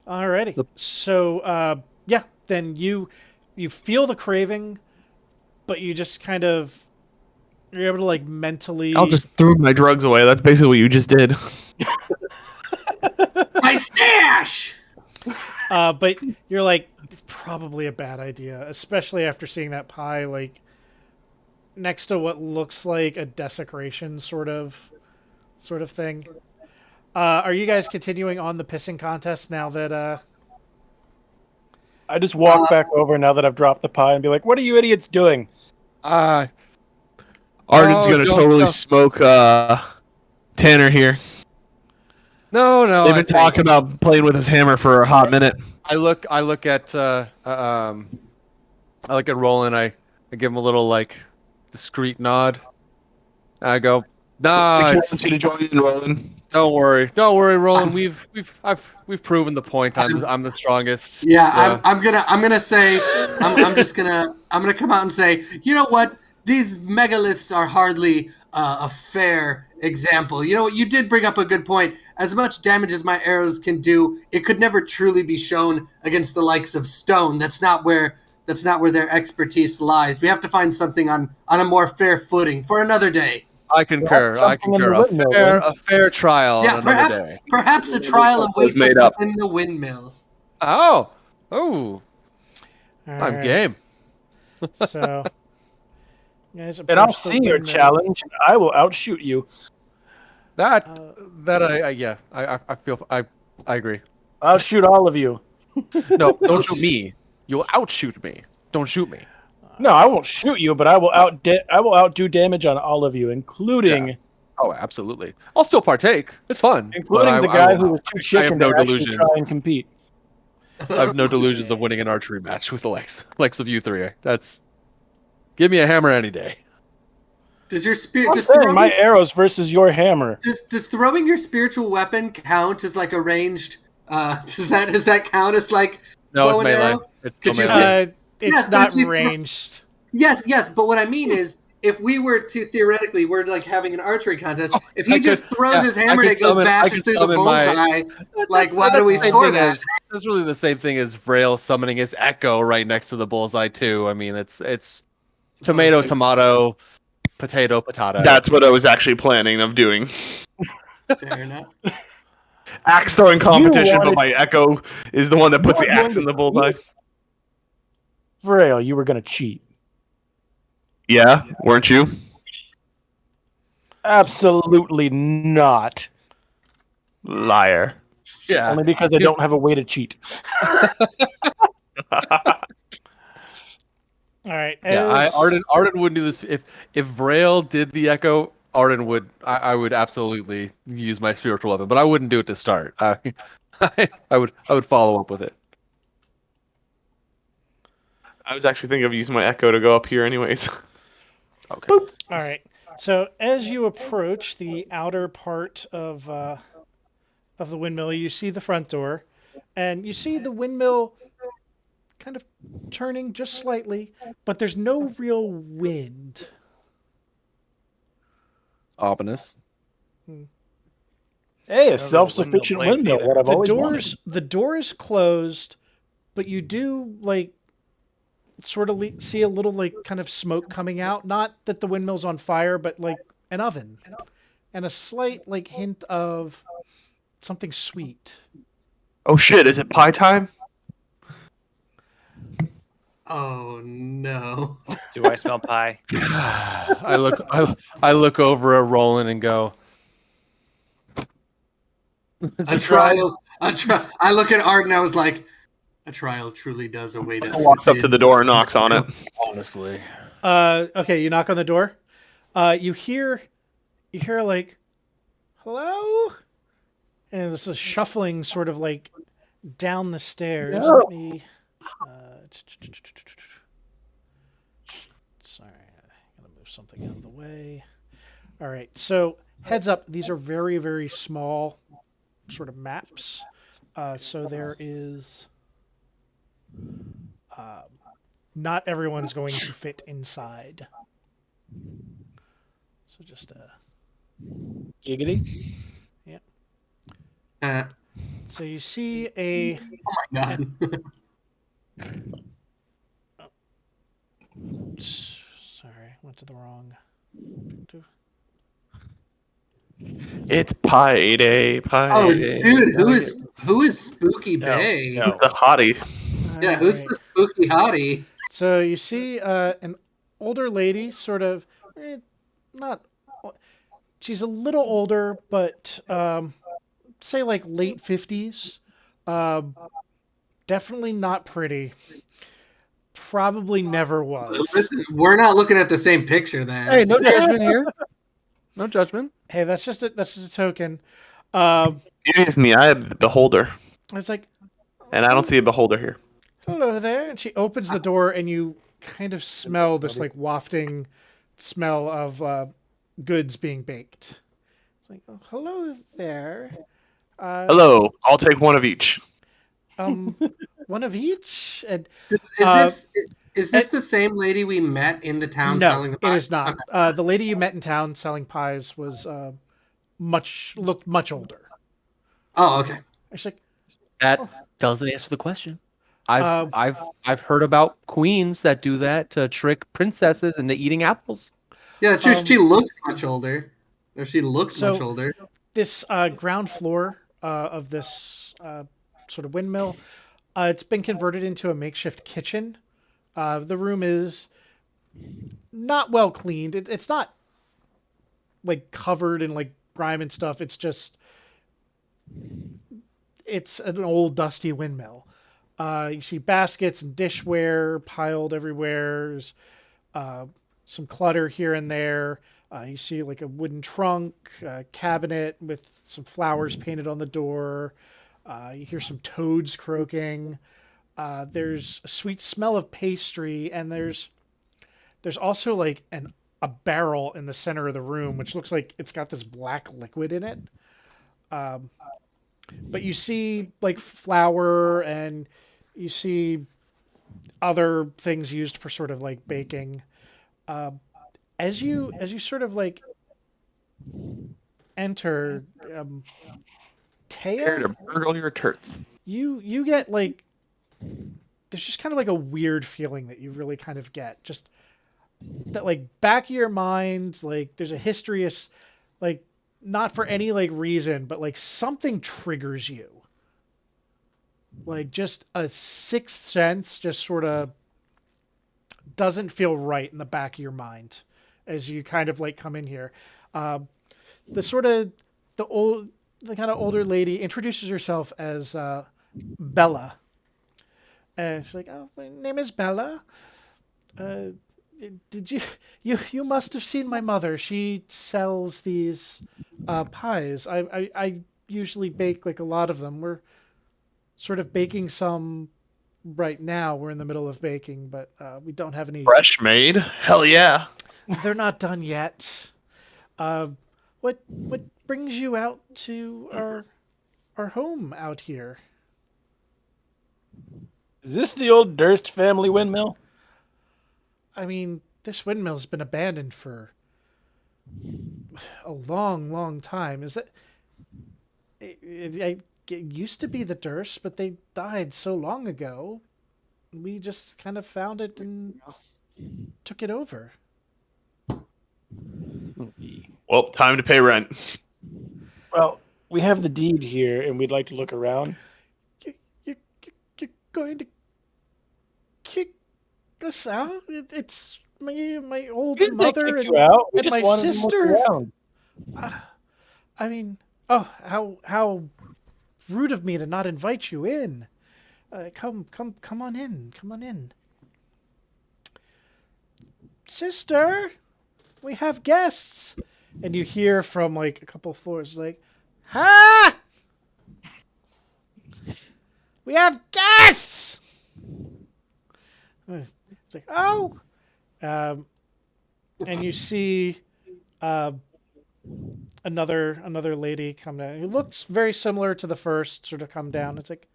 A: Alrighty. So, yeah, then you feel the craving, but you just kind of you're able to like mentally.
C: I'll just throw my drugs away. That's basically what you just did.
B: My stash!
A: But you're like, it's probably a bad idea, especially after seeing that pie like next to what looks like a desecration sort of thing. Are you guys continuing on the pissing contest now that
D: I just walk back over now that I've dropped the pie and be like, "What are you idiots doing?"
C: Arden's
G: Oh,
C: gonna
G: don't-
C: totally
G: don't.
C: smoke Tanner here.
G: No.
C: They've been talking about playing with his hammer for a hot minute.
G: I look at Roland. I give him a little like discreet nod. I go, nah,
C: The
G: it's,
C: captain's gonna join in, Roland.
G: don't worry, Roland. We've proven the point. I'm the strongest.
B: Yeah, I'm gonna say I'm gonna come out and say, you know what? These megaliths are hardly a fair example. You know what? You did bring up a good point. As much damage as my arrows can do, it could never truly be shown against the likes of stone. That's not where their expertise lies. We have to find something on a more fair footing for another day.
G: I concur. I
D: something in the
G: concur.
D: windmill, then.
G: A fair trial
B: Yeah,
G: on another day.
B: perhaps a trial awaits us
C: made up.
B: within the windmill.
G: Oh,
A: All
G: I'm
A: right,
G: game.
A: So, you guys
D: And I'll
A: approach the
D: see your
A: windmill.
D: challenge. And I will outshoot you.
G: That I feel I agree.
D: I'll shoot all of you.
G: No, don't shoot me. You'll outshoot me. Don't shoot me.
D: No, I won't shoot you, but I will outdo damage on all of you, including
G: Oh, absolutely. I'll still partake. It's fun. but
D: including the
G: I
D: guy
G: will
D: who
G: not.
D: was too
G: I
D: chicken
G: have no
D: to actually
G: delusions.
D: try and compete.
G: I have no delusions of winning an archery match with the likes of you three. That's give me a hammer any day.
B: Does your spirit
D: I'm
B: just
D: saying
B: throwing,
D: my arrows versus your hammer.
B: does throwing your spiritual weapon count as like a ranged? Does that count as like
G: No,
B: bow
G: it's
B: and
G: melee.
B: arrow?
G: It's
B: Could
G: still
B: you-
G: melee.
A: It's
B: Yes, but
A: not
B: if you-
A: ranged.
B: Yes, but what I mean is, if we were to theoretically, we're like having an archery contest. If he
G: I
B: just
G: could-
B: throws
G: yeah,
B: his
G: I
B: hammer
G: could
B: and it goes
G: summon- I
B: bashes
G: could
B: through the
G: summon my-
B: bullseye, like why
G: That's
B: do we
G: the same
B: score
G: thing
B: that?
G: That's really the same thing as Vrail summoning his echo right next to the bullseye too. I mean, it's tomato,
B: things.
G: tomato, potato, potato.
C: That's what I was actually planning of doing.
B: Fair enough.
C: Axe throwing competition, but
D: wanted-
C: my echo is the one that puts
D: You
C: the
D: were
C: axe in
D: going
C: the
D: to
C: bullseye.
D: Vrail, you were gonna cheat.
C: Yeah, weren't you?
D: Absolutely not.
C: Liar.
G: Yeah.
D: Only because I don't have a way to cheat.
A: All right.
G: Yeah, Arden wouldn't do this if Vrail did the echo. Arden would. I would absolutely use my spiritual weapon, but I wouldn't do it to start. I would follow up with it.
C: I was actually thinking of using my echo to go up here, anyways.
G: Okay.
A: All right. So as you approach the outer part of the windmill, you see the front door, and you see the windmill kind of turning just slightly, but there's no real wind.
G: Ominous.
D: Hey, a
E: No,
D: self-sufficient
E: windmill blade
D: windmill.
E: either.
D: What I've
A: The
D: always
A: doors the door is closed, but you do like sort of see a little like kind of smoke coming out. Not that the windmill's on fire, but like an oven, and a slight like hint of something sweet.
C: Oh shit! Is it pie time?
B: Oh no.
E: Do I smell pie?
G: I look over at Roland and go.
B: A trial. I look at Art and I was like, a trial truly does await us.
C: Walks up to
B: within.
C: the door and knocks on it.
G: Honestly.
A: Okay, you knock on the door. You hear like, hello, and this is shuffling sort of like down the stairs.
D: No.
A: Let me. Sorry, I gotta move something out of the way. All right, so heads up, these are very, very small sort of maps. So there is. Not everyone's going to fit inside. So just
D: Giggity.
A: so you see a
B: God.
A: sorry, went to the wrong.
C: It's pie day. Pie
B: Oh,
C: day.
B: dude, who is Spooky Bay?
E: No.
C: The hottie.
B: Yeah, who's the spooky hottie?
A: So you see an older lady, sort of, not. She's a little older, but say like late 50s. Definitely not pretty. Probably never was.
B: Listen, we're not looking at the same picture then.
G: Hey, no judgment here. No judgment.
A: Hey, that's just a token.
C: Beauty is in the eye of the beholder,
A: It's like,
C: and I don't see a beholder here.
A: hello there. And she opens the door, and you kind of smell this like wafting smell of goods being baked. It's like, oh, hello there.
C: Hello, I'll take one of each.
A: One of each. And
B: Is this the same lady we met in the town
A: no,
B: selling the
A: it
B: pie?
A: is not.
B: Okay.
A: The lady you met in town selling pies was looked much older.
B: Oh, okay.
A: It's like,
G: That doesn't answer the question.
A: Um,
G: I've heard about queens that do that to trick princesses into eating apples.
B: Yeah, it's true. She looks much older. Or she looks
A: So-
B: much older.
A: this ground floor of this sort of windmill, it's been converted into a makeshift kitchen. The room is not well cleaned. It's not like covered in like grime and stuff. It's just it's an old dusty windmill. You see baskets and dishware piled everywhere. There's some clutter here and there. You see like a wooden trunk, a cabinet with some flowers painted on the door. You hear some toads croaking. There's a sweet smell of pastry, and there's also like a barrel in the center of the room, which looks like it's got this black liquid in it. But you see like flour, and you see other things used for sort of like baking. As you sort of like enter,
C: Here
A: Taya,
C: to burgle your turts.
A: you get like there's just kind of like a weird feeling that you really kind of get, just that like back of your mind, like there's a history, like not for any like reason, but like something triggers you, like just a sixth sense just sort of doesn't feel right in the back of your mind as you kind of like come in here. The sort of the kind of older lady introduces herself as Bella, and she's like, "Oh, my name is Bella. Uh, did you must have seen my mother. She sells these pies. I usually bake like a lot of them. We're sort of baking some right now. We're in the middle of baking, but we don't have any.
C: Fresh made? Hell yeah.
A: They're not done yet. What brings you out to our home out here?
D: Is this the old Durst family windmill?
A: I mean, this windmill's been abandoned for a long, long time. Is that it used to be the Durst, but they died so long ago. We just kind of found it and took it over.
C: Well, time to pay rent.
D: Well, we have the deed here, and we'd like to look around.
A: You're going to kick us out? It's my old
D: We didn't say
A: mother
D: kick you out. We
A: and
D: just
A: my
D: wanted to look
A: sister.
D: around.
A: I mean, oh, how rude of me to not invite you in. Come on in. Come on in. Sister, we have guests. And you hear from like a couple floors like, "Ha! We have guests!" It's like, "Oh." And you see another lady come down. Who looks very similar to the first, sort of come down. It's like,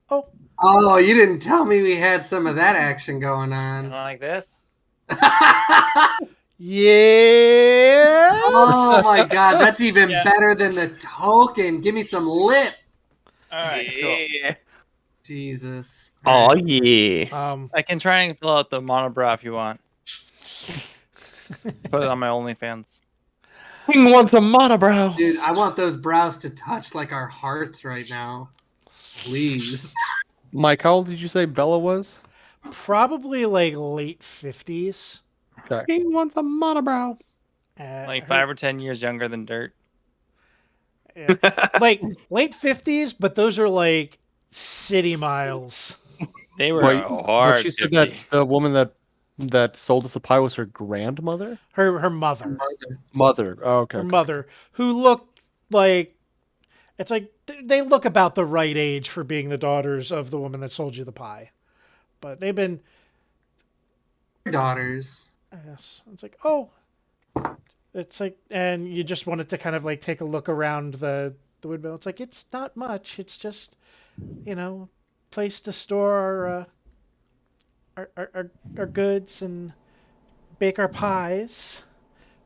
A: "Oh,
B: Oh, you didn't tell me we had some of that action going
E: Kind
B: on.
E: of like this.
A: yeah."
B: Oh my god, that's even
E: Yeah.
B: better than the token. Give me some lip.
E: All right, cool.
C: Yeah.
B: Jesus.
C: Oh yeah.
E: I can try and fill out the monobrow if you want. Put it on my OnlyFans.
C: King wants a monobrow.
B: Dude, I want those brows to touch like our hearts right now. Please.
G: Mike, how old did you say Bella was?
A: Probably like late 50s.
G: Okay.
C: King wants a monobrow.
E: Like 5 or 10 years younger than Dirt.
A: Yeah. Like late 50s, but those are like city miles.
E: They were
G: Wait,
E: hard.
G: she said
E: 50.
G: that the woman that sold us a pie was her grandmother?
A: Her mother.
G: Mother. Oh, okay.
A: Her
G: okay.
A: mother, who looked like, it's like they look about the right age for being the daughters of the woman that sold you the pie. But they've been,
B: Daughters.
A: yes. It's like, oh, it's like, and you just wanted to kind of like take a look around the windmill. It's like, it's not much. It's just, place to store our goods and bake our pies.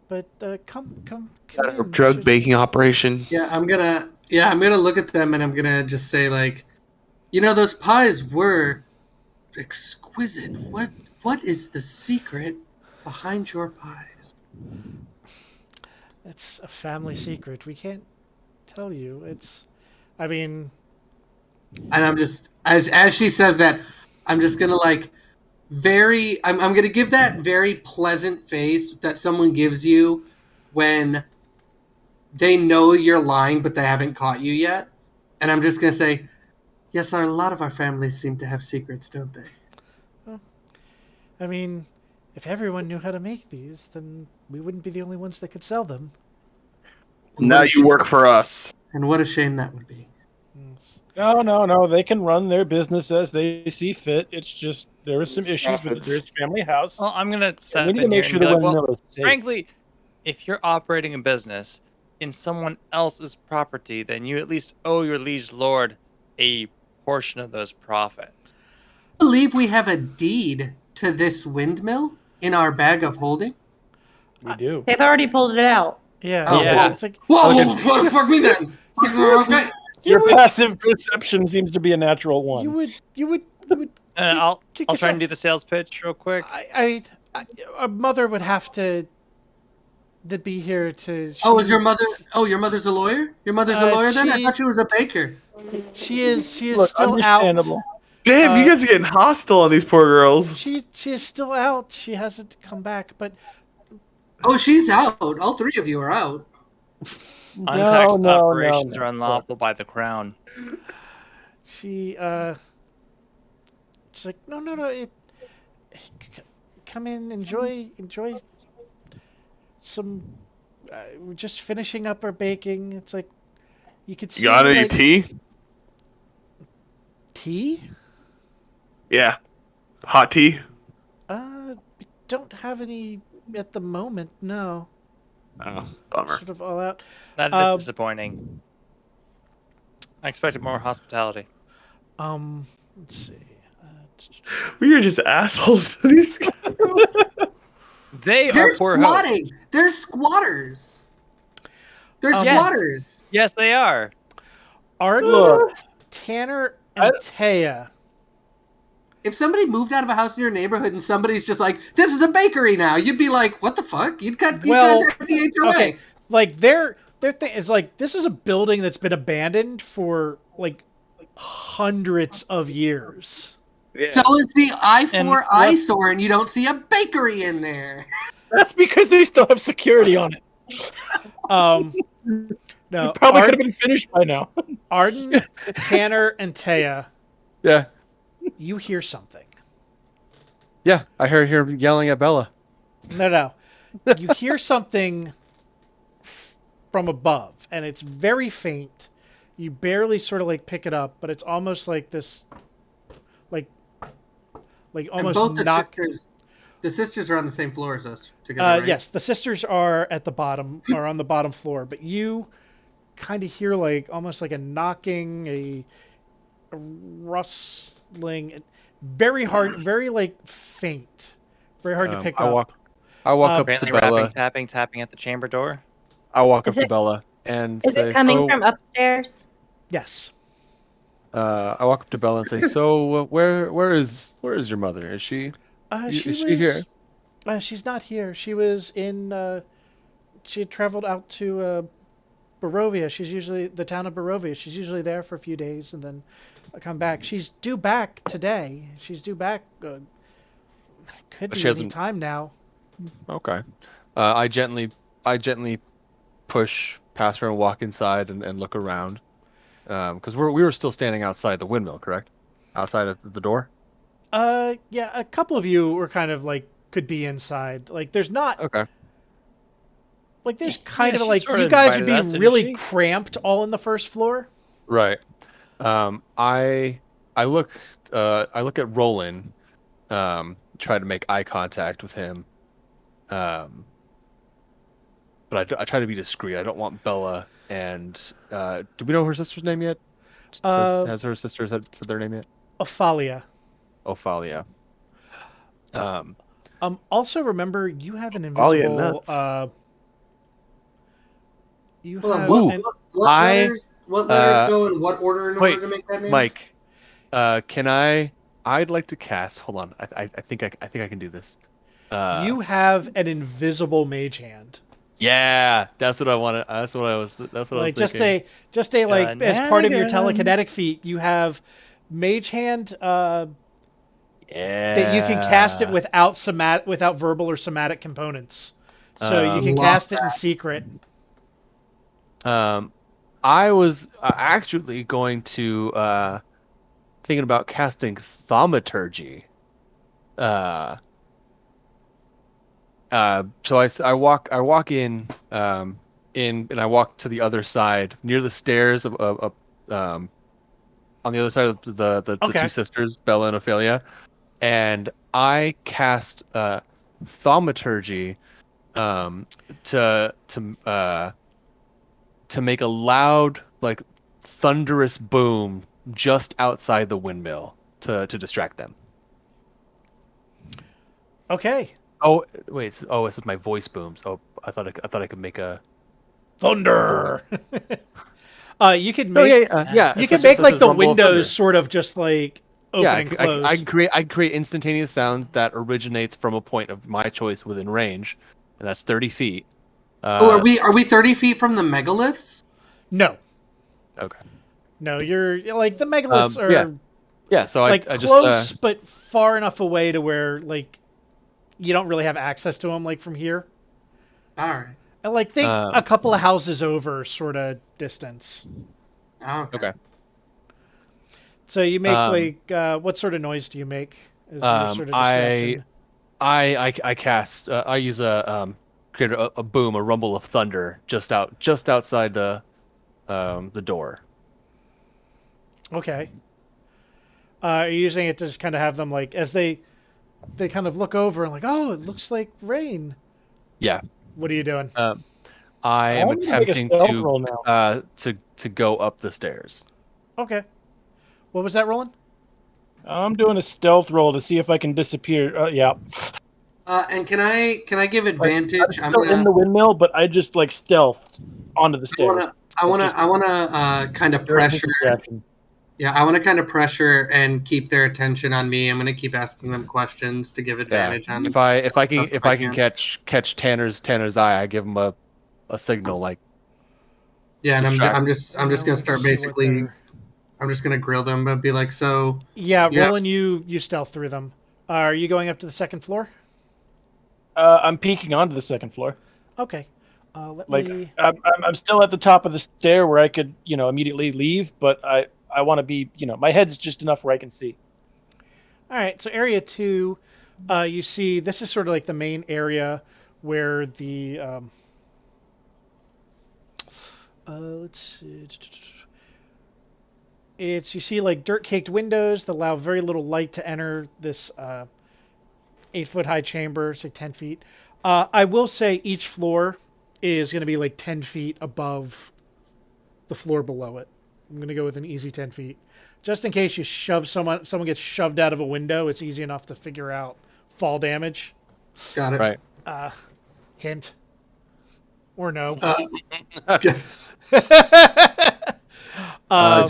A: But come
C: Got a
A: in.
C: drug baking operation.
B: Yeah, I'm gonna look at them and I'm gonna just say like, those pies were exquisite. What is the secret behind your pies?
A: It's a family secret. We can't tell you. I mean,
B: And I'm just as she says that, I'm just gonna like I'm gonna give that very pleasant face that someone gives you when they know you're lying but they haven't caught you yet. And I'm just gonna say, yes, a lot of our families seem to have secrets, don't they?
A: I mean, if everyone knew how to make these, then we wouldn't be the only ones that could sell them.
C: Now you work for us.
B: And what a shame that would be.
A: Yes.
D: No. They can run their business as they see fit. It's just there was some issues with the Durst family house.
E: Well, I'm gonna
D: And
E: set
D: we
E: up
D: need to
E: in here
D: make
E: and
D: sure
E: be
D: the
E: like, well,
D: windmill is safe.
E: frankly, if you're operating a business in someone else's property, then you at least owe your liege lord a portion of those profits.
B: I believe we have a deed to this windmill in our bag of holding.
D: We do.
F: They've already pulled it out.
A: Yeah.
B: Oh,
E: Yeah.
A: It's like,
B: Whoa, fuck me then. Okay.
D: Your passive perception seems to be a natural one.
A: you would
E: I'll
A: kick
E: try
A: us
E: and
A: out.
E: do the sales pitch real quick.
A: I a mother would have to be here to.
B: Oh, is your mother? Oh, your mother's a lawyer. Your mother's a lawyer then? I thought she was a baker.
A: She is
D: Look,
A: still out.
D: understandable.
C: Damn, you guys are getting hostile on these poor girls.
A: She is still out. She hasn't come back. But
B: Oh, she's out. All three of you are out.
E: Untaxed
D: no,
E: operations
D: no.
E: are unlawful by the crown.
A: She's like, no, come in, enjoy some. We're just finishing up our baking. It's like you could see
C: You got any
A: like
C: tea?
A: tea.
C: Yeah. Hot tea?
A: We don't have any at the moment. No,
C: Oh, bummer.
A: sort of all out.
E: That is disappointing. I expected more hospitality.
A: Let's see.
C: We are just assholes to these guys.
E: They
B: They're
E: are poor hosts.
B: squatting. They're squatters. They're
E: Yes.
B: squatters.
E: Yes, they are.
A: Arden,
D: Look,
A: Tanner, and Taya.
B: If somebody moved out of a house in your neighborhood and somebody's just like, "This is a bakery now," you'd be like, "What the fuck?" You'd contact the HOA.
A: Okay, like their thing is like this is a building that's been abandoned for like hundreds of years.
C: Yeah.
B: So is the I-4
E: And what-
B: eyesore, and you don't see a bakery in there.
D: that's because they still have security on it.
A: No,
D: Probably could have been finished by now.
A: Arden, Tanner, and Taya.
G: Yeah.
A: You hear something.
G: Yeah. I heard her yelling at Bella.
A: No. You hear something from above, and it's very faint. You barely sort of like pick it up, but it's almost like this, like
B: And
A: almost
B: both
A: knocked.
B: the sisters are on the same floor as us together. Right?
A: Yes, the sisters are at the bottom, are on the bottom floor, but you kind of hear like almost like a knocking, a rustling, very hard, very like faint, very hard to pick up.
G: I walk up to
E: Apparently
G: Bella.
E: tapping at the chamber door.
G: I walk up
F: Is
G: to
F: it-
G: Bella and
F: Is
G: say,
F: it coming
G: so,
F: from upstairs?
A: Yes.
G: I walk up to Bella and say, so where is your mother? Is she
A: She
G: is she here?
A: She's not here. She was in. She had traveled out to Barovia. She's usually the town of Barovia. She's usually there for a few days and then come back. She's due back today. She's due back. Could be
G: She
A: any
G: hasn't-
A: time now.
G: Okay. I gently push past her and walk inside and look around. Because we were still standing outside the windmill, correct? Outside of the door?
A: Yeah, a couple of you were kind of like could be inside. Like, there's not.
G: Okay.
A: Like, there's kind
E: Yeah,
A: of
E: she
A: like
E: sort
A: you
E: of
A: guys would
E: invited
A: be
E: us, didn't
A: really
E: she?
A: cramped all in the first floor.
G: Right. I look at Roland, try to make eye contact with him. But I try to be discreet. I don't want Bella and do we know her sister's name yet? Has her sister said their name yet?
A: Ophalia.
G: Ophalia.
A: Also, remember you have an
C: Ophalia
A: invisible.
C: nuts.
A: You
B: Hold on.
A: have
B: What,
A: an,
B: what
G: I-
B: letters? What letters go in what order in
G: wait,
B: order to make that name?
G: Mike, can I'd like to cast. Hold on. I think I can do this.
A: you have an invisible mage hand.
G: Yeah, that's what I wanted. That's what I was
A: Like
G: thinking.
A: just a like as part of your
E: Shenanigans.
A: telekinetic feat, you have mage hand
G: Yeah.
A: that you can cast it without without verbal or somatic components. So you can
B: Love
A: cast it in secret.
G: I was actually going to thinking about casting thaumaturgy. So I walk in and I walk to the other side near the stairs of on the other side of the
A: Okay.
G: two sisters, Bella and Ophelia, and I cast thaumaturgy to make a loud, like, thunderous boom just outside the windmill to distract them.
A: Okay.
G: Oh wait! This is my voice booms. Oh, I thought I could make a.
A: Thunder. You could
G: Oh
A: make
G: yeah.
A: you
G: it's
A: can
G: such-
A: make
G: such
A: like
G: as
A: the
G: rumble of
A: windows
G: thunder.
A: sort of just like open
G: Yeah,
A: and close.
G: I create instantaneous sounds that originates from a point of my choice within range, and that's 30 feet.
B: Oh, are we 30 feet from the megaliths?
A: No.
G: Okay.
A: No, you're like the megaliths are
G: yeah. Yeah. So
A: like
G: I
A: close
G: just
A: but far enough away to where like you don't really have access to them like from here.
B: All right.
A: And like think a couple of houses over sort of distance.
B: Okay.
G: Okay.
A: So you make
G: Um,
A: what sort of noise do you make? Is your sort of distraction?
G: I cast. I use create a boom, a rumble of thunder just outside the door.
A: Okay. Are you using it to just kind of have them like as they kind of look over and like, oh, it looks like rain.
G: Yeah.
A: What are you doing?
G: I am
D: I'm gonna make a
G: attempting
D: stealth roll now.
G: to go up the stairs.
A: Okay. What was that rolling?
D: I'm doing a stealth roll to see if I can disappear. Yeah.
B: And can I give advantage?
D: I'm still in the windmill, but I just like stealth onto the
B: I
D: stairs.
B: wanna kind of
D: During
B: pressure.
D: distraction.
B: Yeah, I want to kind of pressure and keep their attention on me. I'm going to keep asking them questions to give advantage on.
G: If I
B: stuff
G: if I can catch Tanner's eye, I give him a signal like.
B: Yeah, and
G: distract.
B: I'm just going to start basically. I'm just going to grill them, but be like, so.
A: Yeah, Roland, you stealth through them. Are you going up to the second floor?
D: I'm peeking onto the second floor.
A: Okay. Let
D: Like
A: me.
D: I'm still at the top of the stair where I could immediately leave, but I want to be my head's just enough where I can see.
A: All right. So area 2, you see this is sort of like the main area where the. Let's see. You see like dirt caked windows that allow very little light to enter this 8-foot high chamber. It's like 10 feet. I will say each floor is going to be like 10 feet above the floor below it. I'm going to go with an easy 10 feet. Just in case you shove someone gets shoved out of a window, it's easy enough to figure out fall damage.
B: Got it.
G: Right.
A: Hint. Or no.
G: Did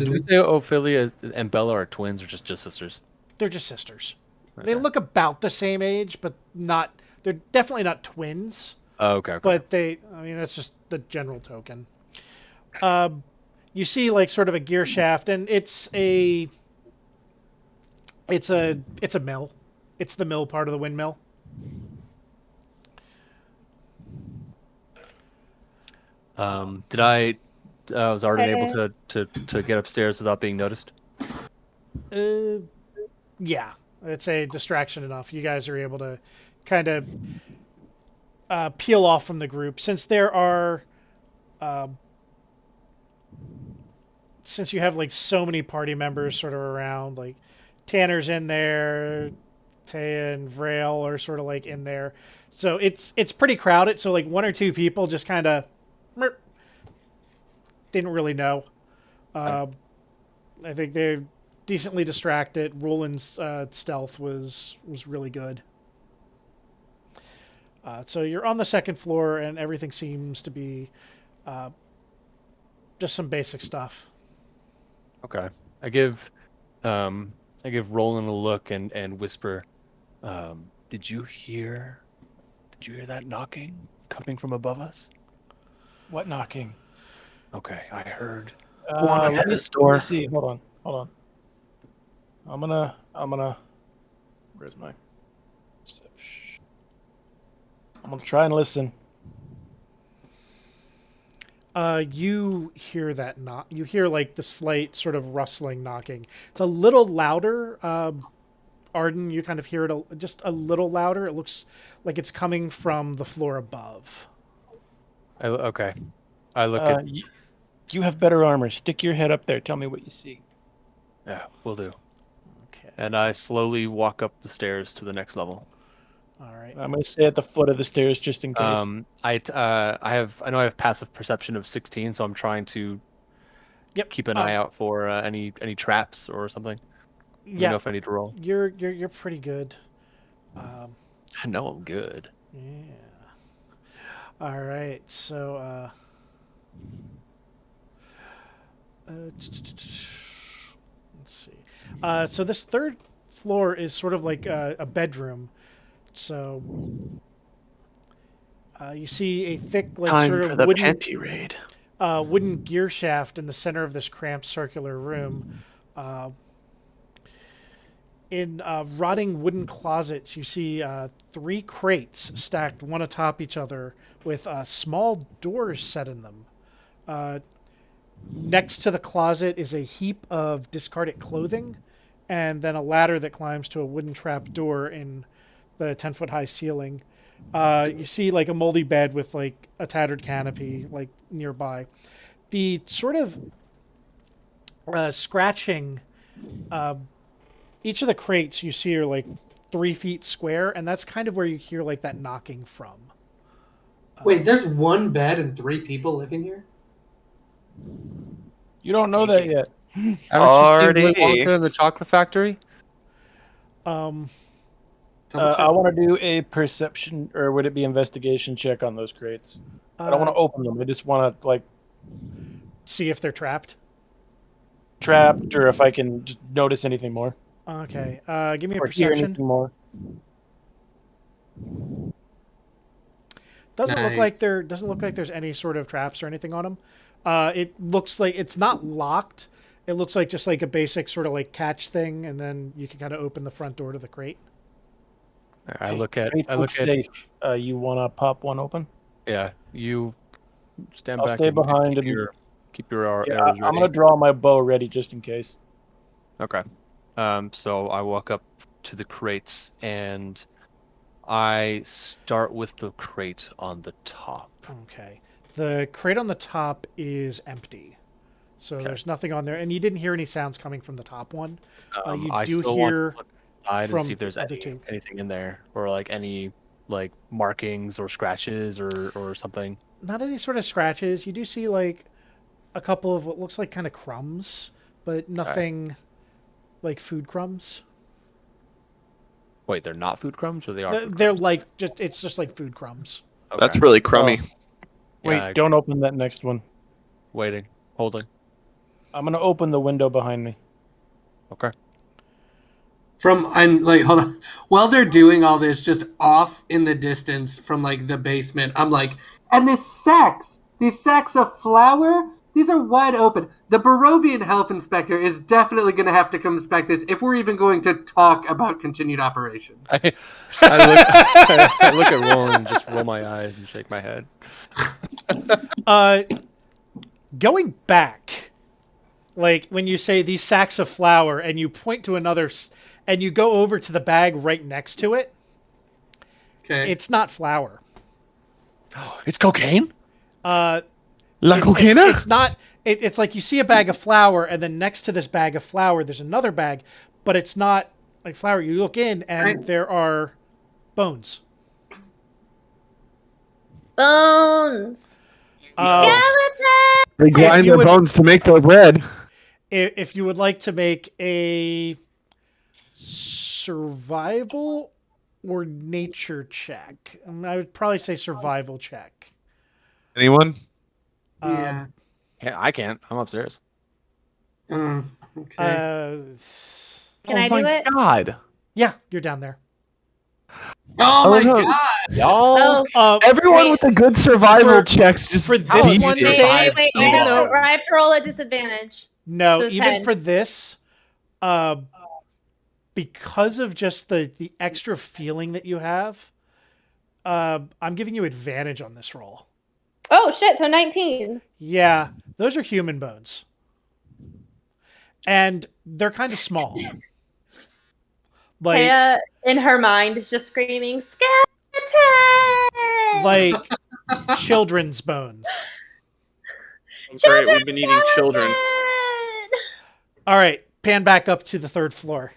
G: we say Ophelia and Bella are twins or just sisters?
A: They're just sisters. Okay. They look about the same age, but not. They're definitely not twins.
G: Oh, okay.
A: But that's just the general token. You see like sort of a gear shaft, and it's a mill. It's the mill part of the windmill.
G: Did I was already able to get upstairs without being noticed?
A: Yeah, it's a distraction enough. You guys are able to kind of peel off from the group since there are. Since you have like so many party members sort of around, like Tanner's in there, Taya and Vrail are sort of like in there, so it's pretty crowded. So like 1 or 2 people just kind of didn't really know. I think they're decently distracted. Roland's stealth was really good. So you're on the second floor, and everything seems to be just some basic stuff.
G: Okay. I give Roland a look and whisper, did you hear that knocking coming from above us?
D: What knocking?
G: Okay, I heard.
D: Let me see. Hold on. I'm gonna. Where's my? I'm gonna try and listen.
A: You hear that knock. You hear like the slight sort of rustling knocking. It's a little louder. Arden, you kind of hear it just a little louder. It looks like it's coming from the floor above.
G: Okay. I look at.
D: You have better armor. Stick your head up there. Tell me what you see.
G: Yeah, will do.
A: Okay.
G: And I slowly walk up the stairs to the next level.
A: All right.
D: I'm gonna stay at the foot of the stairs just in case.
G: I know I have passive perception of 16, so I'm trying to keep an eye out for any traps or something.
A: Yeah.
G: I don't know if I need to roll.
A: You're pretty good.
G: I know I'm good.
A: Yeah. All right. So let's see. So this third floor is sort of like a bedroom. So you see a thick, like
C: Time
A: sort
C: for
A: of
C: the
A: wooden
C: panty raid.
A: wooden gear shaft in the center of this cramped circular room. in rotting wooden closets, you see 3 crates stacked one atop each other with small doors set in them. Next to the closet is a heap of discarded clothing, and then a ladder that climbs to a wooden trap door in the 10-foot high ceiling. You see like a moldy bed with like a tattered canopy like nearby. The sort of scratching, each of the crates you see are like 3 feet square, and that's kind of where you hear like that knocking from.
B: Wait, there's one bed and 3 people living here?
D: You don't know that yet.
G: Haven't you
C: Party.
G: seen Willy Wonka and the Chocolate Factory?
A: Um,
D: I want to do a perception, or would it be investigation check on those crates? I don't want to open them. I just want to like
A: see if they're trapped.
D: trapped, or if I can just notice anything more.
A: Okay, give me a
D: Or hear
A: perception.
D: anything more.
A: Doesn't look like
B: Nice.
A: doesn't look like there's any sort of traps or anything on them. It looks like it's not locked. It looks like just like a basic sort of like catch thing, and then you can kind of open the front door to the crate.
G: I look at.
D: Crates
G: I
D: look
G: look at.
D: safe. You want to pop one open?
G: Yeah, you stand
D: I'll
G: back.
D: stay
G: and
D: behind
G: keep
D: and-
G: your arrows
D: Yeah,
G: ready.
D: I'm gonna draw my bow ready just in case.
G: Okay. So I walk up to the crates and I start with the crate on the top.
A: Okay, the crate on the top is empty, so there's nothing on there, and you didn't hear any sounds coming from the top one. You
G: I
A: do
G: still
A: hear
G: want to look inside
A: from
G: and see if there's
A: the other two.
G: anything in there, or like any like markings or scratches or something.
A: Not any sort of scratches. You do see like a couple of what looks like kind of crumbs, but nothing like food crumbs.
G: Wait, they're not food crumbs, or they are? Food
A: They're
G: crumbs?
A: like it's just like food crumbs.
G: Okay.
C: That's really crummy.
D: Wait,
G: Yeah,
D: don't open that next one.
G: waiting, holding.
D: I'm gonna open the window behind me.
G: Okay.
B: I'm like, hold on. While they're doing all this, just off in the distance from like the basement, I'm like, and these sacks of flour, these are wide open. The Barovian health inspector is definitely going to have to come inspect this if we're even going to talk about continued operation.
G: I I look at Roland and just roll my eyes and shake my head.
A: Going back, like when you say these sacks of flour, and you point to another, and you go over to the bag right next to it,
B: Okay.
A: it's not flour.
G: It's cocaine.
C: La cocaina?
A: It's not. It's like you see a bag of flour, and then next to this bag of flour, there's another bag, but it's not like flour. You look in, and there are bones.
F: Bones. Skeleton.
C: They grind
A: you
C: their
A: would-
C: bones to make their bread.
A: If you would like to make a survival or nature check, I would probably say survival check.
C: Anyone?
B: Yeah.
G: Yeah, I can't. I'm upstairs.
B: Okay.
F: Can I do it?
C: God.
A: Yeah, you're down there.
B: Oh my
C: no.
B: god!
G: Y'all.
F: Oh,
C: Everyone
F: wait.
C: with the good survival
A: For-
C: checks just
A: for this
C: beat
A: one,
C: you.
A: say-
F: wait.
A: even
F: I
A: though-
F: have to roll at disadvantage.
A: No,
F: So it's
A: even
F: 10.
A: for this, because of just the extra feeling that you have, I'm giving you advantage on this roll.
F: Oh shit! So 19.
A: Yeah, those are human bones, and they're kind of small. Like,
F: Taya, in her mind, is just screaming skeleton.
A: like children's bones.
H: Great, we've been eating children.
A: All right, pan back up to the 3rd floor.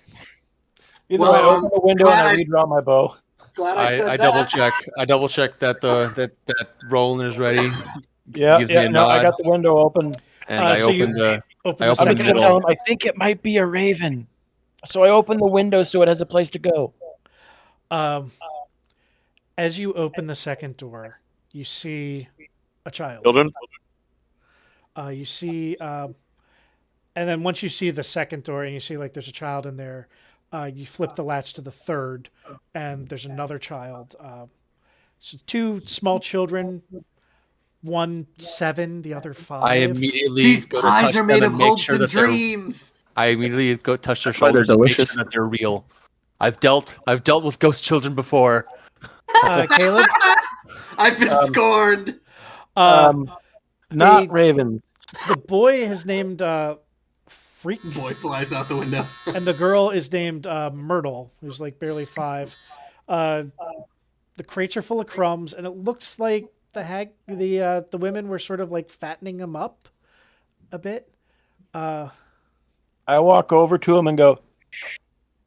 D: Either
B: Well,
D: I open the window and
B: glad
D: I
B: I-
D: redraw my bow.
B: Glad I said
G: I
B: that.
G: double check. I double check that that Roland is ready.
D: Yeah,
G: Gives me a
D: no, I
G: nod.
D: got the window open.
G: And
A: Uh,
G: I
A: so you-
G: open the.
A: Open
G: I
A: the
G: open
D: I'm
G: the
D: just
A: second
D: gonna
G: middle.
D: tell him I think it might be a raven. So I open the window so it has a place to go.
A: As you open the second door, you see a child.
H: Children?
A: You see, and then once you see the second door and you see like there's a child in there, you flip the latch to the 3rd, and there's another child. So 2 small children, one 7, the other 5.
G: I immediately
B: These
G: go to
B: pies
G: touch
B: are
G: them
B: made
G: and
B: of
G: make
B: hopes
G: sure
B: and
G: that they're-
B: dreams.
G: I immediately go touch their
C: why they're
G: shoulders and make sure
C: delicious.
G: that they're real. I've dealt with ghost children before.
A: Caleb?
B: I've been scorned.
D: Not ravens.
A: The boy is named Freak.
B: Boy flies out the window.
A: And the girl is named Myrtle, who's like barely 5. The crates are full of crumbs, and it looks like the women were sort of like fattening them up a bit.
D: I walk over to him and go, "I'm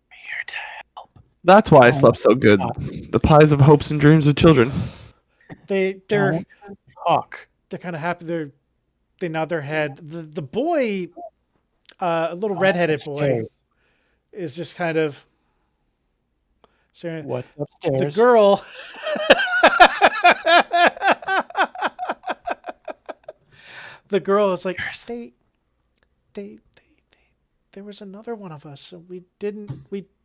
D: here to help."
C: That's why I slept so good. The pies of hopes and dreams of children.
A: They're
D: Talk.
A: they're kind of happy. They nod their head. The boy, a little redheaded boy, is just kind of staring.
D: What's upstairs?
A: The girl. The girl is like, there was another one of us, and we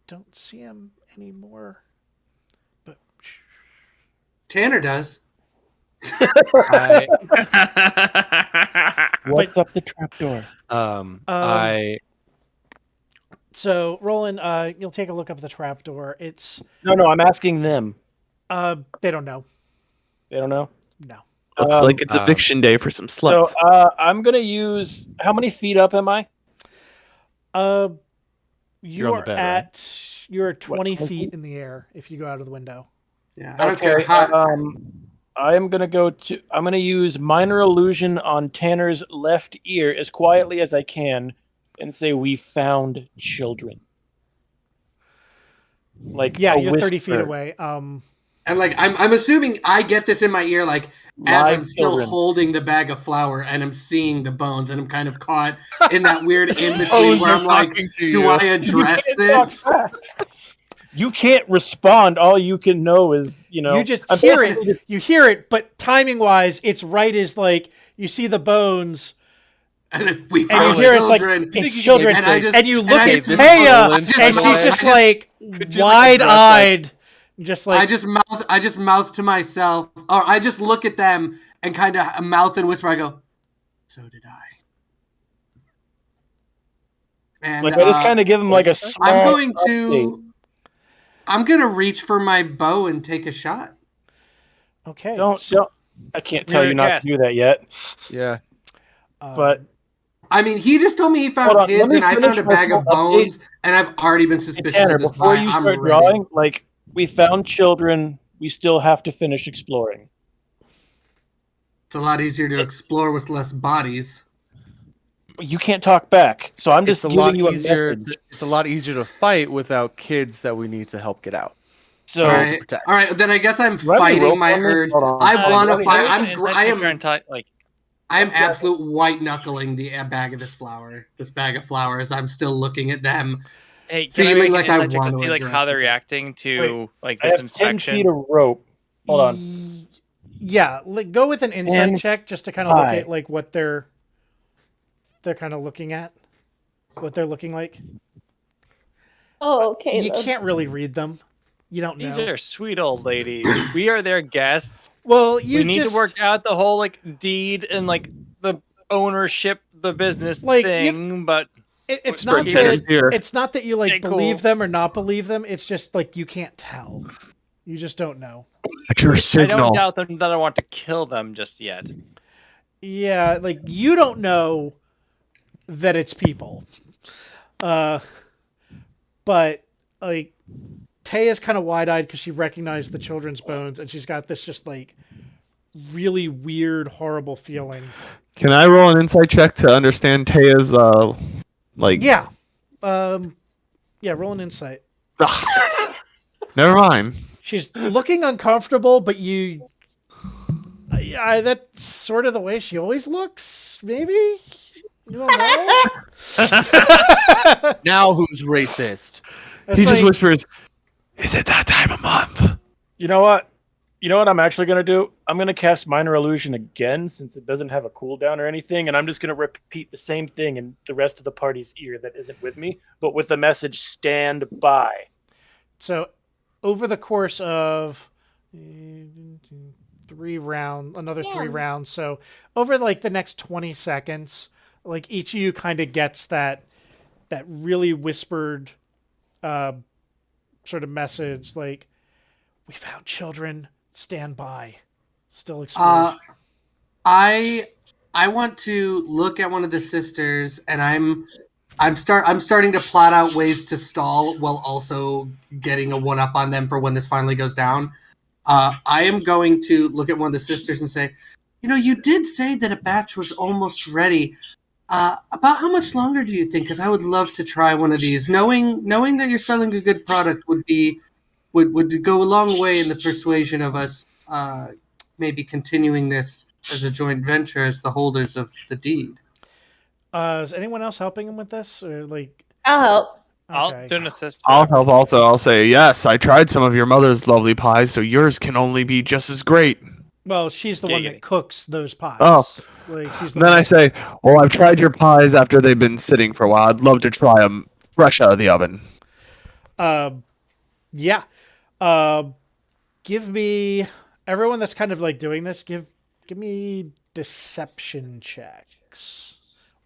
A: don't see him anymore. But
B: Tanner does.
D: What's up the trapdoor?
A: So, Roland, you'll take a look up the trapdoor. It's
D: No, I'm asking them.
A: they don't know.
D: They don't know?
A: No.
C: Looks like it's eviction day for some sluts.
D: So I'm gonna use. How many feet up am I?
A: You're
G: on the bed, right?
A: You're 20 feet in the air if you go out of the window.
B: Yeah, I don't care
D: I'm gonna use minor illusion on Tanner's left ear as quietly as I can, and say, "We found children." Like,
A: yeah,
D: a
A: you're 30
D: whisper.
A: feet away.
B: And like I'm assuming I get this in my ear like as
D: Live
B: I'm still
D: children.
B: holding the bag of flour and I'm seeing the bones and I'm kind of caught in that weird in between where I'm like, do I address this?
D: You can't respond. All you can know is,
A: You just hear it. You hear it, but timing wise, it's right as like you see the bones.
B: And then we
A: And
B: found
A: you hear it's like
B: children.
A: it's children, and you look at
G: this is
A: Taya,
G: Roland.
A: and she's just like wide-eyed, just like
B: I just mouth to myself, or I just look at them and kind of mouth and whisper. I go, "So did I." And
D: I just kind of give him like a small
B: I'm going to reach for my bow and take a shot.
A: okay.
D: Don't. I can't tell
E: You're
D: you
E: a
D: not
E: guest.
D: to do that yet.
G: Yeah.
D: But
B: I mean, he just told me he
D: Hold
B: found
D: on,
B: kids,
D: let me
B: and I
D: finish
B: found a
D: my
B: bag of
D: small
B: bones, and I've already been suspicious
D: Tanner,
B: of this
D: before
B: guy.
D: you
B: I'm
D: start
B: ready.
D: drawing, like, we found children. We still have to finish exploring.
B: It's a lot easier to explore with less bodies.
D: You can't talk back, so I'm just
G: It's a lot
D: giving you a
G: easier.
D: message.
G: It's a lot easier to fight without kids that we need to help get out.
D: So
B: All right. Then I guess I'm
D: Ready, roll
B: fighting my
D: for me?
B: urge.
D: Hold on.
B: I want to
D: ready?
B: fight. I am
D: Okay.
B: absolute white knuckling the bag of this bag of flowers. I'm still looking at them.
E: Hey,
B: Feeling
E: can
B: like
E: I
B: I
E: make an
B: want
E: insight check
B: to
E: to see like how
B: address
E: they're
B: it.
E: reacting to like
D: I
E: this
D: have 10
E: inspection?
D: feet of rope. Hold on.
A: Yeah, go with an insight
D: And
A: check just to kind of look
D: hi.
A: at like what they're kind of looking at, what they're looking like.
F: Oh, okay.
A: You can't really read them. You don't know.
E: These are sweet old ladies. We are their guests.
A: Well,
E: We need to work out the whole like deed and like the ownership, the business
A: Like,
E: thing. But
A: It's
E: We're
A: not
C: Tanner's
A: that
C: here.
A: it's not that you like
E: Okay, cool.
A: believe them or not believe them. It's just like you can't tell. You just don't know.
C: At your
E: I
C: signal.
E: don't doubt them that I want to kill them just yet.
A: Yeah, like you don't know that it's people. But like Taya's kind of wide-eyed because she recognized the children's bones, and she's got this just like really weird, horrible feeling.
C: Can I roll an insight check to understand Taya's like?
A: Yeah, roll an insight.
C: Ugh. Never mind.
A: She's looking uncomfortable, but you. That's sort of the way she always looks. Maybe you don't know.
G: Now who's racist?
A: It's
C: He just
A: like-
C: whispers, "Is it that time of month?"
D: You know what? You know what I'm actually going to do? I'm going to cast Minor Illusion again since it doesn't have a cooldown or anything, and I'm just going to repeat the same thing in the rest of the party's ear that isn't with me, but with the message, stand by.
A: So, over the course of 3 rounds, so over like the next 20 seconds, like each of you kind of gets that that really whispered sort of message like, "We found children. Stand by. Still exploring."
B: I want to look at one of the sisters, and I'm starting to plot out ways to stall while also getting a one up on them for when this finally goes down. I am going to look at one of the sisters and say, you did say that a batch was almost ready. About how much longer do you think? Because I would love to try one of these. Knowing that you're selling a good product would go a long way in the persuasion of us maybe continuing this as a joint venture as the holders of the deed.
A: Is anyone else helping him with this, or like?
F: I'll help.
E: I'll
A: Okay.
E: do an assist.
C: I'll help also. I'll say, yes, I tried some of your mother's lovely pies, so yours can only be just as great.
A: Well, she's the one that
E: Giggity.
A: cooks those pies.
C: Oh.
A: Like she's the
C: Then
A: one
C: I say, well, I've tried your pies after they've been sitting for a while. I'd love to try them fresh out of the oven.
A: Yeah. Give me everyone that's kind of like doing this. Give me deception checks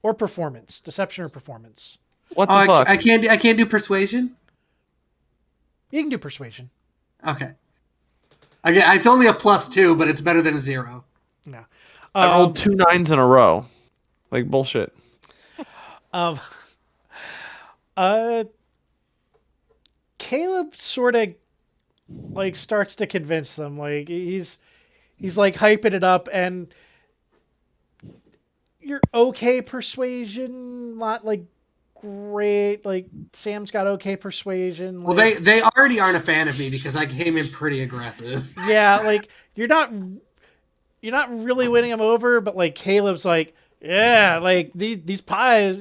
A: or performance. Deception or performance.
C: What the fuck?
B: I can't do persuasion.
A: You can do persuasion.
B: Okay. Again, it's only a +2, but it's better than a 0.
A: No.
C: I rolled 2 9s in a row. Like bullshit.
A: Caleb sort of like starts to convince them. Like he's like hyping it up, and you're okay persuasion, not like great. Like Sam's got okay persuasion.
B: Well,
A: like,
B: they already aren't a fan of me because I came in pretty aggressive.
A: yeah, like you're not really winning them over, but like Caleb's like, yeah, like these pies.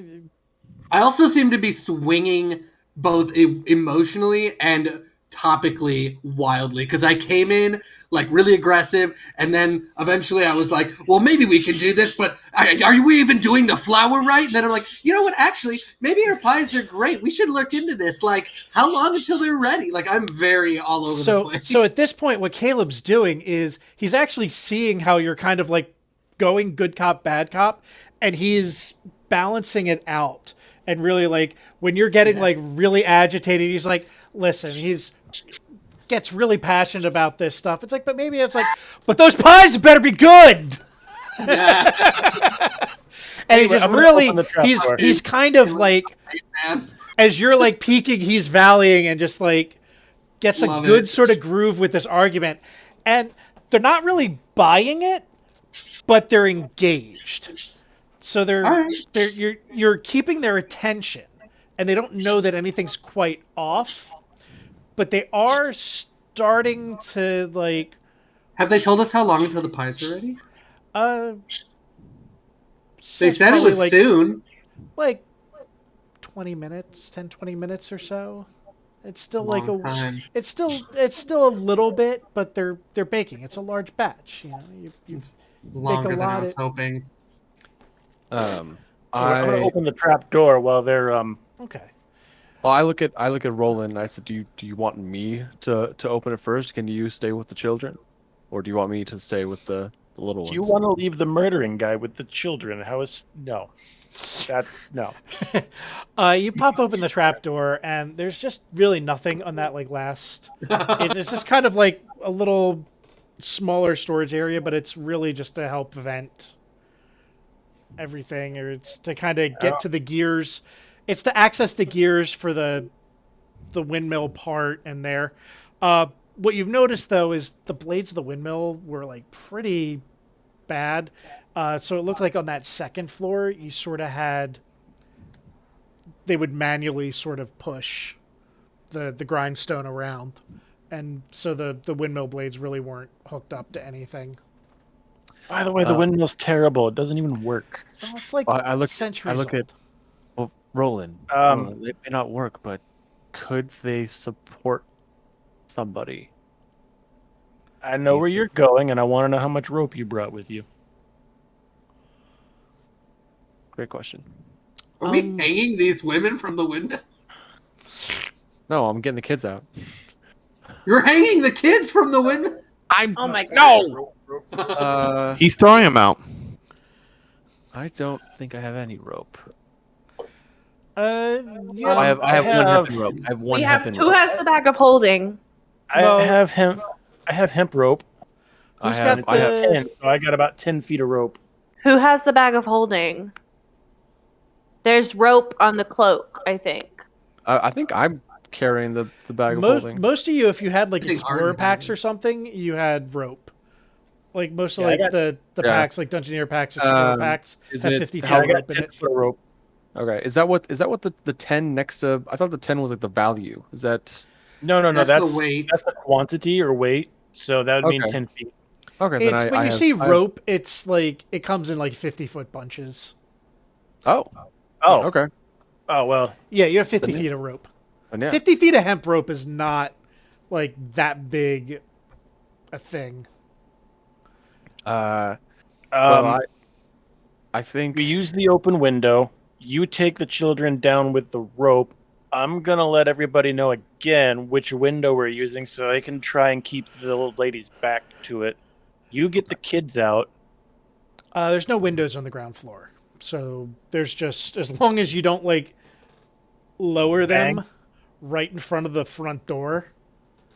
B: I also seem to be swinging both emotionally and topically wildly because I came in like really aggressive, and then eventually I was like, well, maybe we can do this, but are we even doing the flour right? And then I'm like, you know what, actually maybe our pies are great, we should look into this. Like, how long until they're ready? Like, I'm very all over the place.
A: So at this point what Caleb's doing is he's actually seeing how you're kind of like going good cop bad cop, and he's balancing it out. And really, like, when you're getting like really agitated, he's like, listen, gets really passionate about this stuff. It's like, but maybe it's like, but those pies better be good. And
D: Anyway,
A: he just
D: I'm gonna
A: really,
D: open the trap door.
A: he's kind of like,
B: Man.
A: as you're like peaking, he's valleying and just like gets
B: Love
A: a good
B: it.
A: sort of groove with this argument. And they're not really buying it, but they're engaged. So you're keeping their attention, and they don't know that anything's quite off, but they are starting to like.
B: Have they told us how long until the pies are ready? They
A: it's
B: said it
A: probably,
B: was
A: like,
B: soon.
A: like 20 minutes, 10-20 minutes or so. It's still
B: Long
A: like a
B: time.
A: it's still a little bit, but they're baking. It's a large batch, you know. You
B: It's longer than I
A: lot
B: was
A: of-
B: hoping.
D: I'm gonna open the trap door while they're
A: okay.
G: Well, I look at Roland and I said, do you want me to open it first? Can you stay with the children, or do you want me to stay with the little ones?
D: Do you want to leave the murdering guy with the children? How is no? That's no.
A: You pop open the trap door, and there's just really nothing on that like last. It's just kind of like a little smaller storage area, but it's really just to help vent everything, or it's to kind of get to the gears. It's to access the gears for the windmill part in there. What you've noticed though is the blades of the windmill were like pretty bad. So it looked like on that second floor, you sort of had. They would manually sort of push the grindstone around, and so the windmill blades really weren't hooked up to anything.
D: By the way, the windmill's terrible. It doesn't even work.
A: Well, it's like
G: I look
A: centuries
G: at
A: old.
G: well, Roland. They may not work, but could they support somebody?
D: I know where you're going, and I want to know how much rope you brought with you.
G: Great question.
B: Are we hanging these women from the window?
G: No, I'm getting the kids out.
B: You're hanging the kids from the window?
F: Oh my god.
G: No.
C: He's throwing him out.
G: I don't think I have any rope.
A: You
G: I
A: have,
G: have one hemp rope. I have one
F: We have
G: hemp
F: who
G: rope.
F: has the bag of holding?
A: Well-
D: I have hemp rope.
A: Who's
G: I
A: got
G: have
A: the?
D: 10, so I got about 10 feet of rope.
F: Who has the bag of holding? There's rope on the cloak, I think.
G: I think I'm carrying the bag of
A: Most
G: holding.
A: most of you, if you had like
B: I think
A: explorer
B: Arden
A: packs
B: had
A: or
B: it.
A: something, you had rope. Like most of
D: Yeah, I
A: like
D: got-
A: the
G: Yeah.
A: packs, like Dungeoneer packs, explorer packs,
G: is
A: have
G: it
A: 50 feet
G: how-
A: of
D: I got
A: rope in
D: 10
A: it.
D: foot of rope.
G: Okay, is that what the 10 next to? I thought the 10 was like the value. Is that
D: No,
B: That's the weight.
D: That's the quantity or weight. So that would mean
G: Okay.
D: 10 feet.
G: okay? Then
A: It's when
G: I
A: you
G: have,
A: see
G: I have-
A: rope, it's like it comes in like 50-foot bunches.
G: oh,
D: Oh,
G: okay.
D: oh well.
A: Yeah, you have 50
G: Then-
A: feet of rope.
G: And yeah,
A: 50 feet of hemp rope is not like that big a thing.
G: well, I think
D: We use the open window. You take the children down with the rope. I'm gonna let everybody know again which window we're using so I can try and keep the old lady's back to it. You get the kids out.
A: There's no windows on the ground floor, so there's just as long as you don't like lower them
D: Bang.
A: right in front of the front door.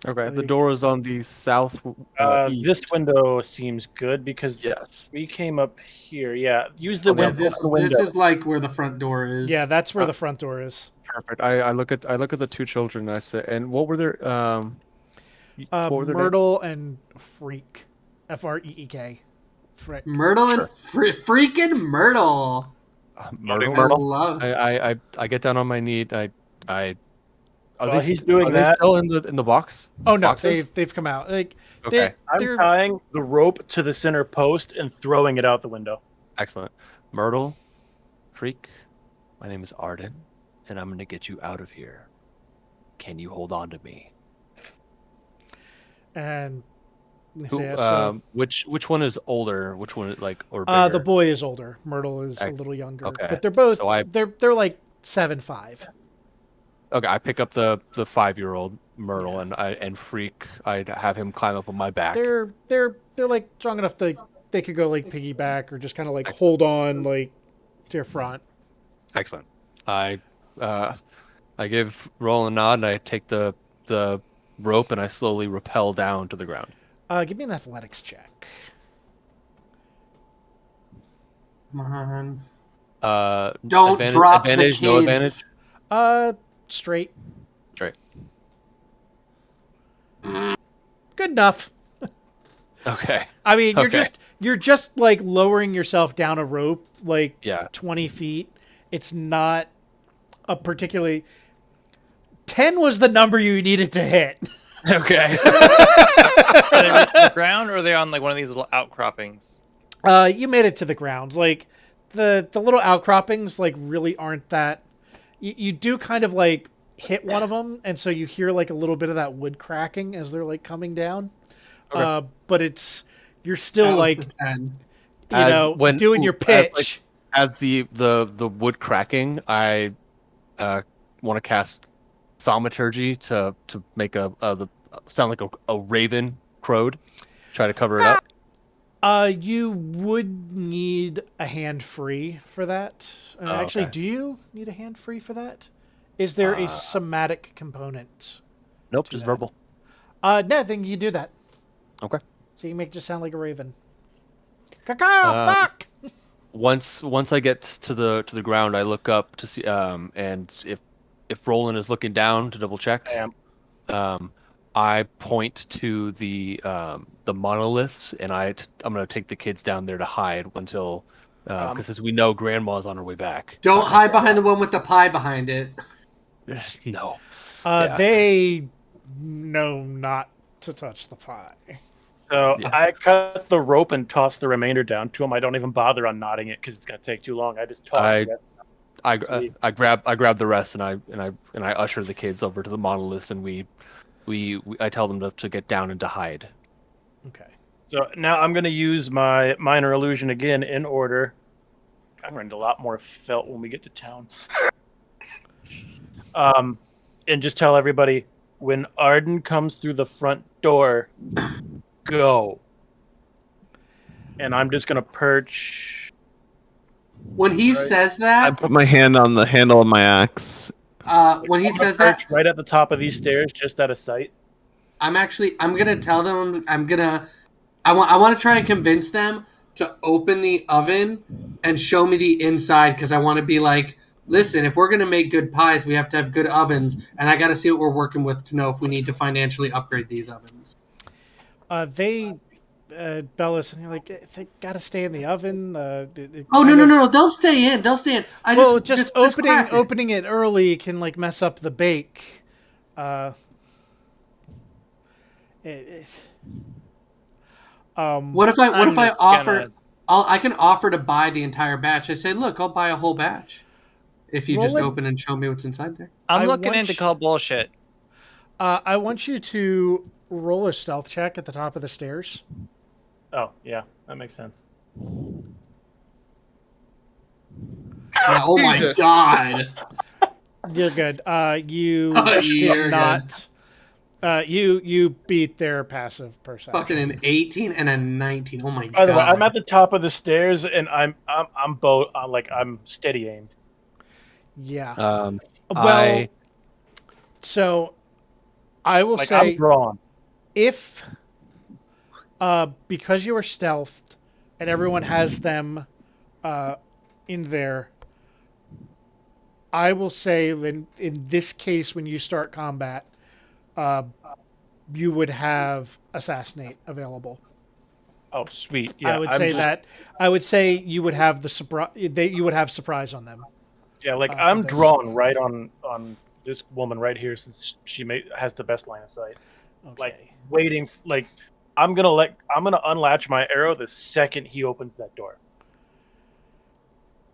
G: okay. The
A: like-
G: door is on the south east.
D: This window seems good because
G: Yes.
D: we came up here. Yeah, use the
B: Yeah,
D: open
B: this
D: window.
B: is like where the front door is.
A: Yeah, that's where the front door is.
G: Perfect. I look at the two children and I say, and what were their what were their names?
A: Myrtle and Freak, Freek. Frick.
B: Myrtle and freaking Myrtle.
G: Myrtle.
B: I love.
G: I get down on my knee.
D: While he's doing
G: are they
D: that-
G: still in the box?
A: Oh no,
G: Boxes?
A: they've come out. Like
G: Okay.
D: I'm
A: they're
D: tying the rope to the center post and throwing it out the window.
G: Excellent. Myrtle, Freak, my name is Arden, and I'm gonna get you out of here. Can you hold on to me?
A: and they
G: Who,
A: say, yeah, so,
G: which one is older? Which one is like or bigger?
A: the boy is older. Myrtle is a
G: Ex-
A: little younger,
G: okay.
A: but they're both
G: So I-
A: they're like 7'5".
G: Okay, I pick up the 5-year-old Myrtle and Freak. I have him climb up on my back.
A: They're like strong enough to they could go like piggyback or just kind of like
G: Excellent.
A: hold on like to your front.
G: Excellent. I give Roland a nod and I take the rope and I slowly rappel down to the ground.
A: Give me an athletics check.
B: Come on.
G: Don't
B: drop
G: advantage,
B: the
G: no
B: kids.
G: advantage.
A: Straight.
G: Straight.
A: Good enough.
G: Okay.
A: I mean,
G: Okay.
A: you're just like lowering yourself down a rope like
G: Yeah.
A: 20 feet. It's not a particularly 10 was the number you needed to hit.
G: Okay.
E: Are they reaching the ground, or are they on like one of these little outcroppings?
A: You made it to the ground. Like the little outcroppings like really aren't that you do kind of like hit one of them and so you hear like a little bit of that wood cracking as they're like coming down.
G: Okay.
A: But you're still
B: That was
A: like
B: the 10.
A: doing your pitch.
G: As the wood cracking, I want to cast thaumaturgy to make the sound like a raven crowed. Try to cover it up.
A: You would need a hand free for that. Actually,
G: okay.
A: do you need a hand free for that? Is there a somatic component?
G: Nope,
A: to
G: just
A: that.
G: verbal.
A: No, I think you do that.
G: Okay.
A: So you make it just sound like a raven. Caw, fuck!
G: Once I get to the ground, I look up to see and if Roland is looking down to double check.
D: I am.
G: I point to the monoliths and I'm gonna take the kids down there to hide until because as we know, Grandma's on her way back.
B: Don't hide behind the one with the pie behind it.
G: No. Yeah.
A: They know not to touch the pie.
D: So
G: Yeah.
D: I cut the rope and toss the remainder down to him. I don't even bother on knotting it because it's gonna take too long. I just toss it.
G: I grab the rest and I usher the kids over to the monoliths and I tell them to get down and to hide.
A: Okay.
D: So now I'm gonna use my minor illusion again in order. I'm gonna need a lot more felt when we get to town. And just tell everybody when Arden comes through the front door, go. And I'm just gonna perch
B: when he says
C: I
B: that,
C: put my hand on the handle of my axe.
B: when he
D: I'm gonna
B: says that,
D: perch right at the top of these stairs, just out of sight.
B: I'm gonna tell them I want to try and convince them to open the oven and show me the inside because I want to be like, listen, if we're gonna make good pies, we have to have good ovens, and I got to see what we're working with to know if we need to financially upgrade these ovens.
A: Bella's something like they gotta stay in the oven.
B: Oh no, they'll stay in. They'll stay in.
A: Just
B: crack it.
A: opening it early can like mess up the bake.
B: What if I
E: just
B: offer?
E: gonna-
B: I can offer to buy the entire batch. I say, look, I'll buy a whole batch if you
A: Roll
B: just
A: it.
B: open and show me what's inside there.
E: I'm
A: I
E: looking
A: want
E: in to
A: you-
E: call bullshit.
A: I want you to roll a stealth check at the top of the stairs.
D: Oh, yeah, that makes sense.
B: Yeah, oh my
G: Jesus.
B: god!
A: You're good. You
B: You're
A: did not. You beat their passive perception.
B: Fucking an 18 and a 19. Oh my
D: By the way,
B: god!
D: I'm at the top of the stairs, and I'm steady aimed.
A: Yeah.
G: Um,
A: Well, so I will
D: Like
A: say
D: I'm drawn.
A: if because you are stealthed and everyone has them in there, I will say in this case when you start combat, you would have assassinate available.
D: Oh, sweet. Yeah,
A: I would say you would have the surprise. You would have surprise on them.
D: Yeah, like
A: for
D: I'm
A: this.
D: drawn right on this woman right here since she has the best line of sight.
A: Okay.
D: Like waiting, like I'm gonna unlatch my arrow the second he opens that door.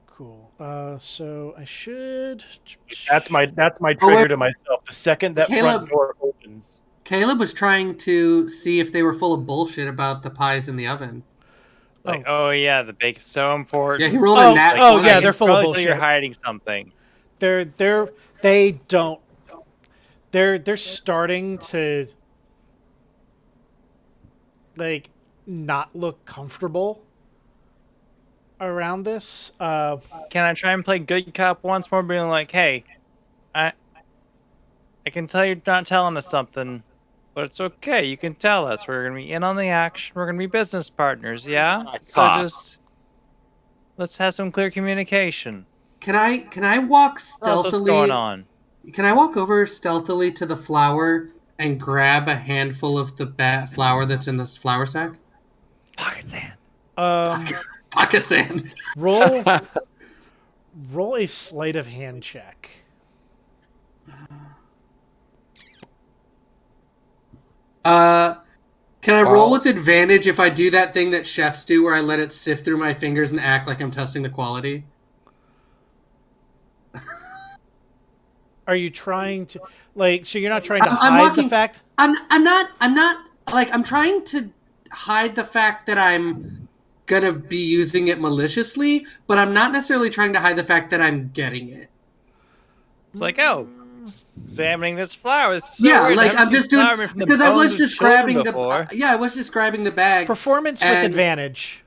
A: Cool. So I should.
D: That's my
B: Oh,
D: trigger
B: wait.
D: to myself. The second that
B: Caleb.
D: front door opens,
B: Caleb was trying to see if they were full of bullshit about the pies in the oven.
E: Like, oh yeah, the bake is so important.
B: Yeah, he rolled
A: Oh,
B: a nat.
A: oh,
B: 20.
A: yeah, they're full of
E: Probably so you're
A: bullshit.
E: hiding something.
A: They don't. They're starting to like not look comfortable around this.
E: Can I try and play good cop once more, being like, hey, I can tell you're not telling us something, but it's okay. You can tell us. We're gonna be in on the action. We're gonna be business partners, yeah. So just let's have some clear communication.
B: Can I walk
E: What else is
B: stealthily?
E: going on?
B: Can I walk over stealthily to the flour and grab a handful of the flour that's in this flour sack?
E: Pocket sand.
B: Pocket sand.
A: roll a sleight of hand check.
B: Can I roll with advantage if I do that thing that chefs do where I let it sift through my fingers and act like I'm testing the quality?
A: Are you trying to like? So you're not trying to
B: I'm
A: hide
B: walking-
A: the fact.
B: I'm not like I'm trying to hide the fact that I'm gonna be using it maliciously, but I'm not necessarily trying to hide the fact that I'm getting it.
E: It's like, oh, examining this flower. It's so
B: Yeah,
E: weird.
B: like
E: I've
B: I'm just doing because I was just grabbing I was just grabbing the bag.
A: Performance with
B: And-
A: advantage.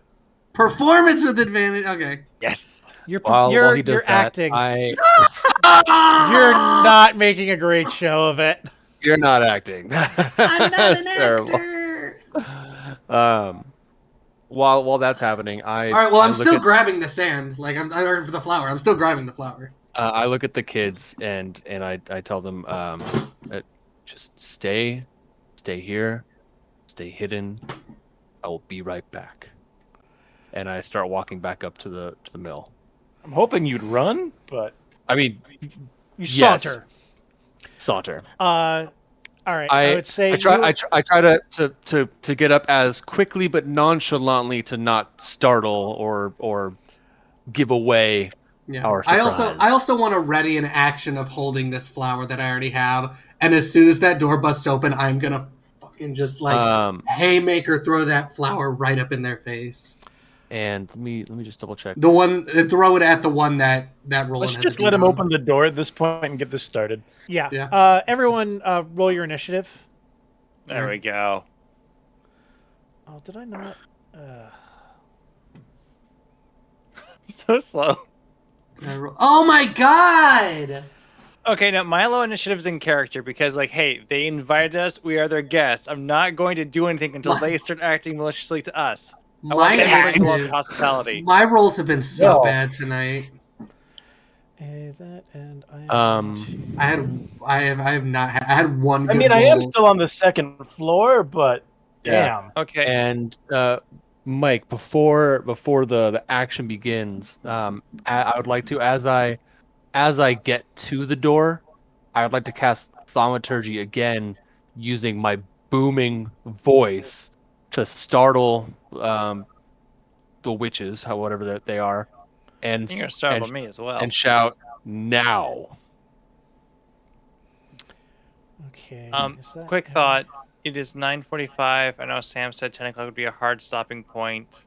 B: Performance with advantage. Okay.
E: Yes.
G: while he does
A: you're
G: that,
A: acting.
G: I
A: You're not making a great show of it.
G: you're not acting.
B: I'm not an
G: Terrible.
B: actor.
G: While that's happening,
B: All right. Well,
G: I
B: I'm
G: look
B: still
G: at-
B: grabbing the sand. Like or the flour. I'm still grabbing the flour.
G: I look at the kids and I tell them, just stay here, stay hidden. I will be right back. And I start walking back up to the mill.
D: I'm hoping you'd run, but
G: I mean,
A: You
G: Yes.
A: saunter.
G: saunter.
A: All right. I would say
G: I try to get up as quickly but nonchalantly to not startle or give away
B: Yeah.
G: our
B: I
G: surprise.
B: also want to ready an action of holding this flour that I already have, and as soon as that door busts open, I'm gonna fucking just like haymaker throw that flour right up in their face.
G: And let me just double check.
B: The one throw it at the one that Roland
D: let's
B: has.
D: just
B: a
D: let him
B: beat on.
D: open the door at this point and get this started.
A: yeah.
B: Yeah.
A: Everyone, roll your initiative.
E: There we go.
A: Oh, did I not?
E: So slow.
B: Oh my god!
E: Okay, now my low initiative is in character because, like, hey, they invited us. We are their guests. I'm not going to do anything until they start acting maliciously to us. I want
B: My
E: everybody to love
B: initiative,
E: hospitality.
B: my rolls have been so
D: No.
B: bad tonight.
A: That and I am
G: Um,
A: going to...
B: I have not had, I had one
D: I
B: good
D: mean, I am
B: roll.
D: still on the second floor, but
G: Yeah.
D: damn.
E: Okay.
G: And Mike, before the action begins, I would like to, as I get to the door, I would like to cast thaumaturgy again using my booming voice to startle the witches, whatever that they are, and
E: You're gonna startle me as well.
G: and shout now.
A: Okay. is that
E: Quick
A: every-
E: thought. It is 9:45. I know Sam said 10 o'clock would be a hard stopping point.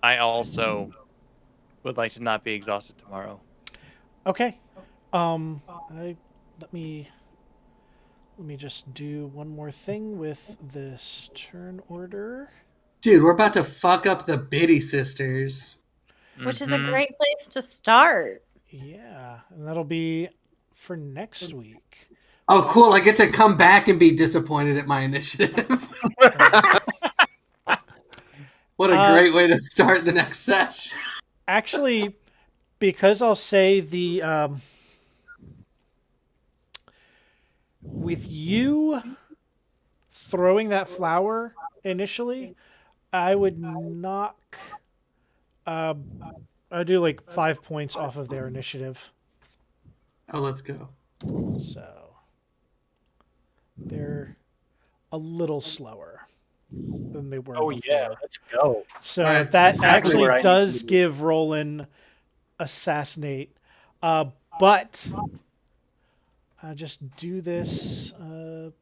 E: I also would like to not be exhausted tomorrow.
A: Okay. Let me just do one more thing with this turn order.
B: Dude, we're about to fuck up the Biddy sisters.
F: Which is a
E: Mhm.
F: great place to start.
A: Yeah, and that'll be for next week.
B: Oh, cool. I get to come back and be disappointed at my initiative. What a great way to start the next session.
A: Actually, because I'll say the with you throwing that flower initially, I would knock. I do like 5 points off of their initiative,
B: Oh, let's go.
A: so they're a little slower than they were
D: Oh
A: before.
D: yeah, let's go.
A: So
B: All right,
A: that
B: exactly
A: actually
D: where I need
A: does
D: to be.
A: give Roland assassinate, but just do this. Oh,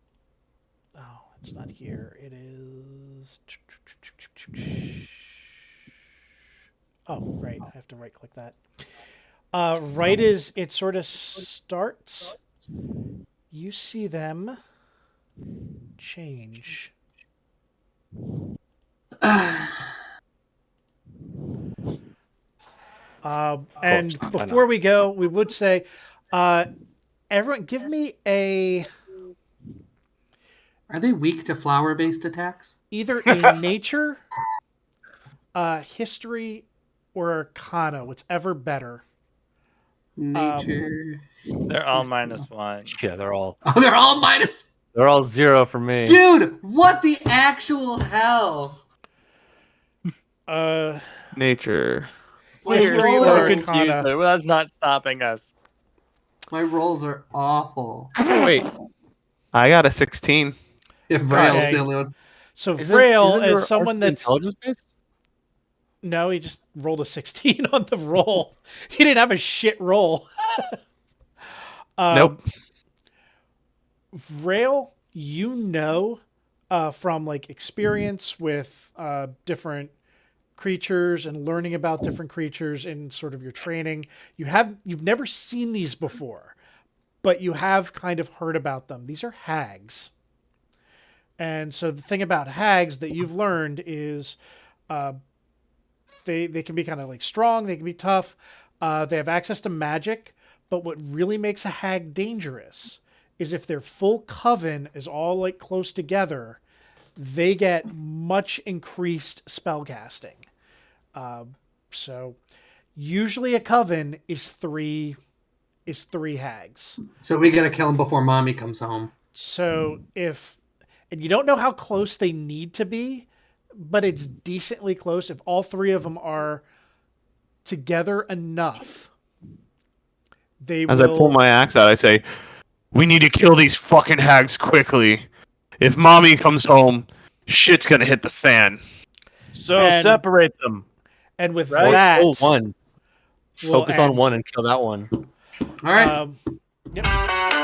A: it's not here. It is. Oh, right. I have to right click that. Right as it sort of starts, you see them change. And
C: why
A: before
C: not?
A: we go, we would say, everyone, give me a
B: Are they weak to flower-based attacks?
A: either a nature, history, or arcana, whatever better.
B: Nature.
E: They're all -1.
G: Yeah, they're all
B: Oh, they're all minus.
G: 0 for me.
B: Dude, what the actual hell?
C: Nature.
B: My
A: History
E: We're
A: or
E: so
B: rolls,
E: confused.
A: arcana.
E: Though. That's not stopping us.
B: my rolls are awful.
G: Wait,
C: I got a 16.
B: If Braille's
A: Okay.
B: the only one.
A: So
G: isn't
A: Vrail
G: your
A: is someone that's
G: intelligence based?
A: no, he just rolled a 16 on the roll. He didn't have a shit roll.
C: Nope.
A: Vrail, you know, from like experience with different creatures and learning about different creatures in sort of your training, you've never seen these before, but you have kind of heard about them. These are hags. And so the thing about hags that you've learned is they can be kind of like strong, they can be tough, they have access to magic, but what really makes a hag dangerous is if their full coven is all like close together, they get much increased spellcasting. So usually a coven is three hags.
B: So we gotta kill them before mommy comes home.
A: So and you don't know how close they need to be, but it's decently close. If all three of them are together enough, they
C: As
A: will.
C: I pull my axe out, I say, "We need to kill these fucking hags quickly. If mommy comes home, shit's gonna hit the fan."
D: So
A: And-
D: separate them.
A: And with
D: Right?
A: that,
G: Kill one.
A: we'll
G: Focus on
A: end.
G: one and kill that one.
B: All right.
A: Yep.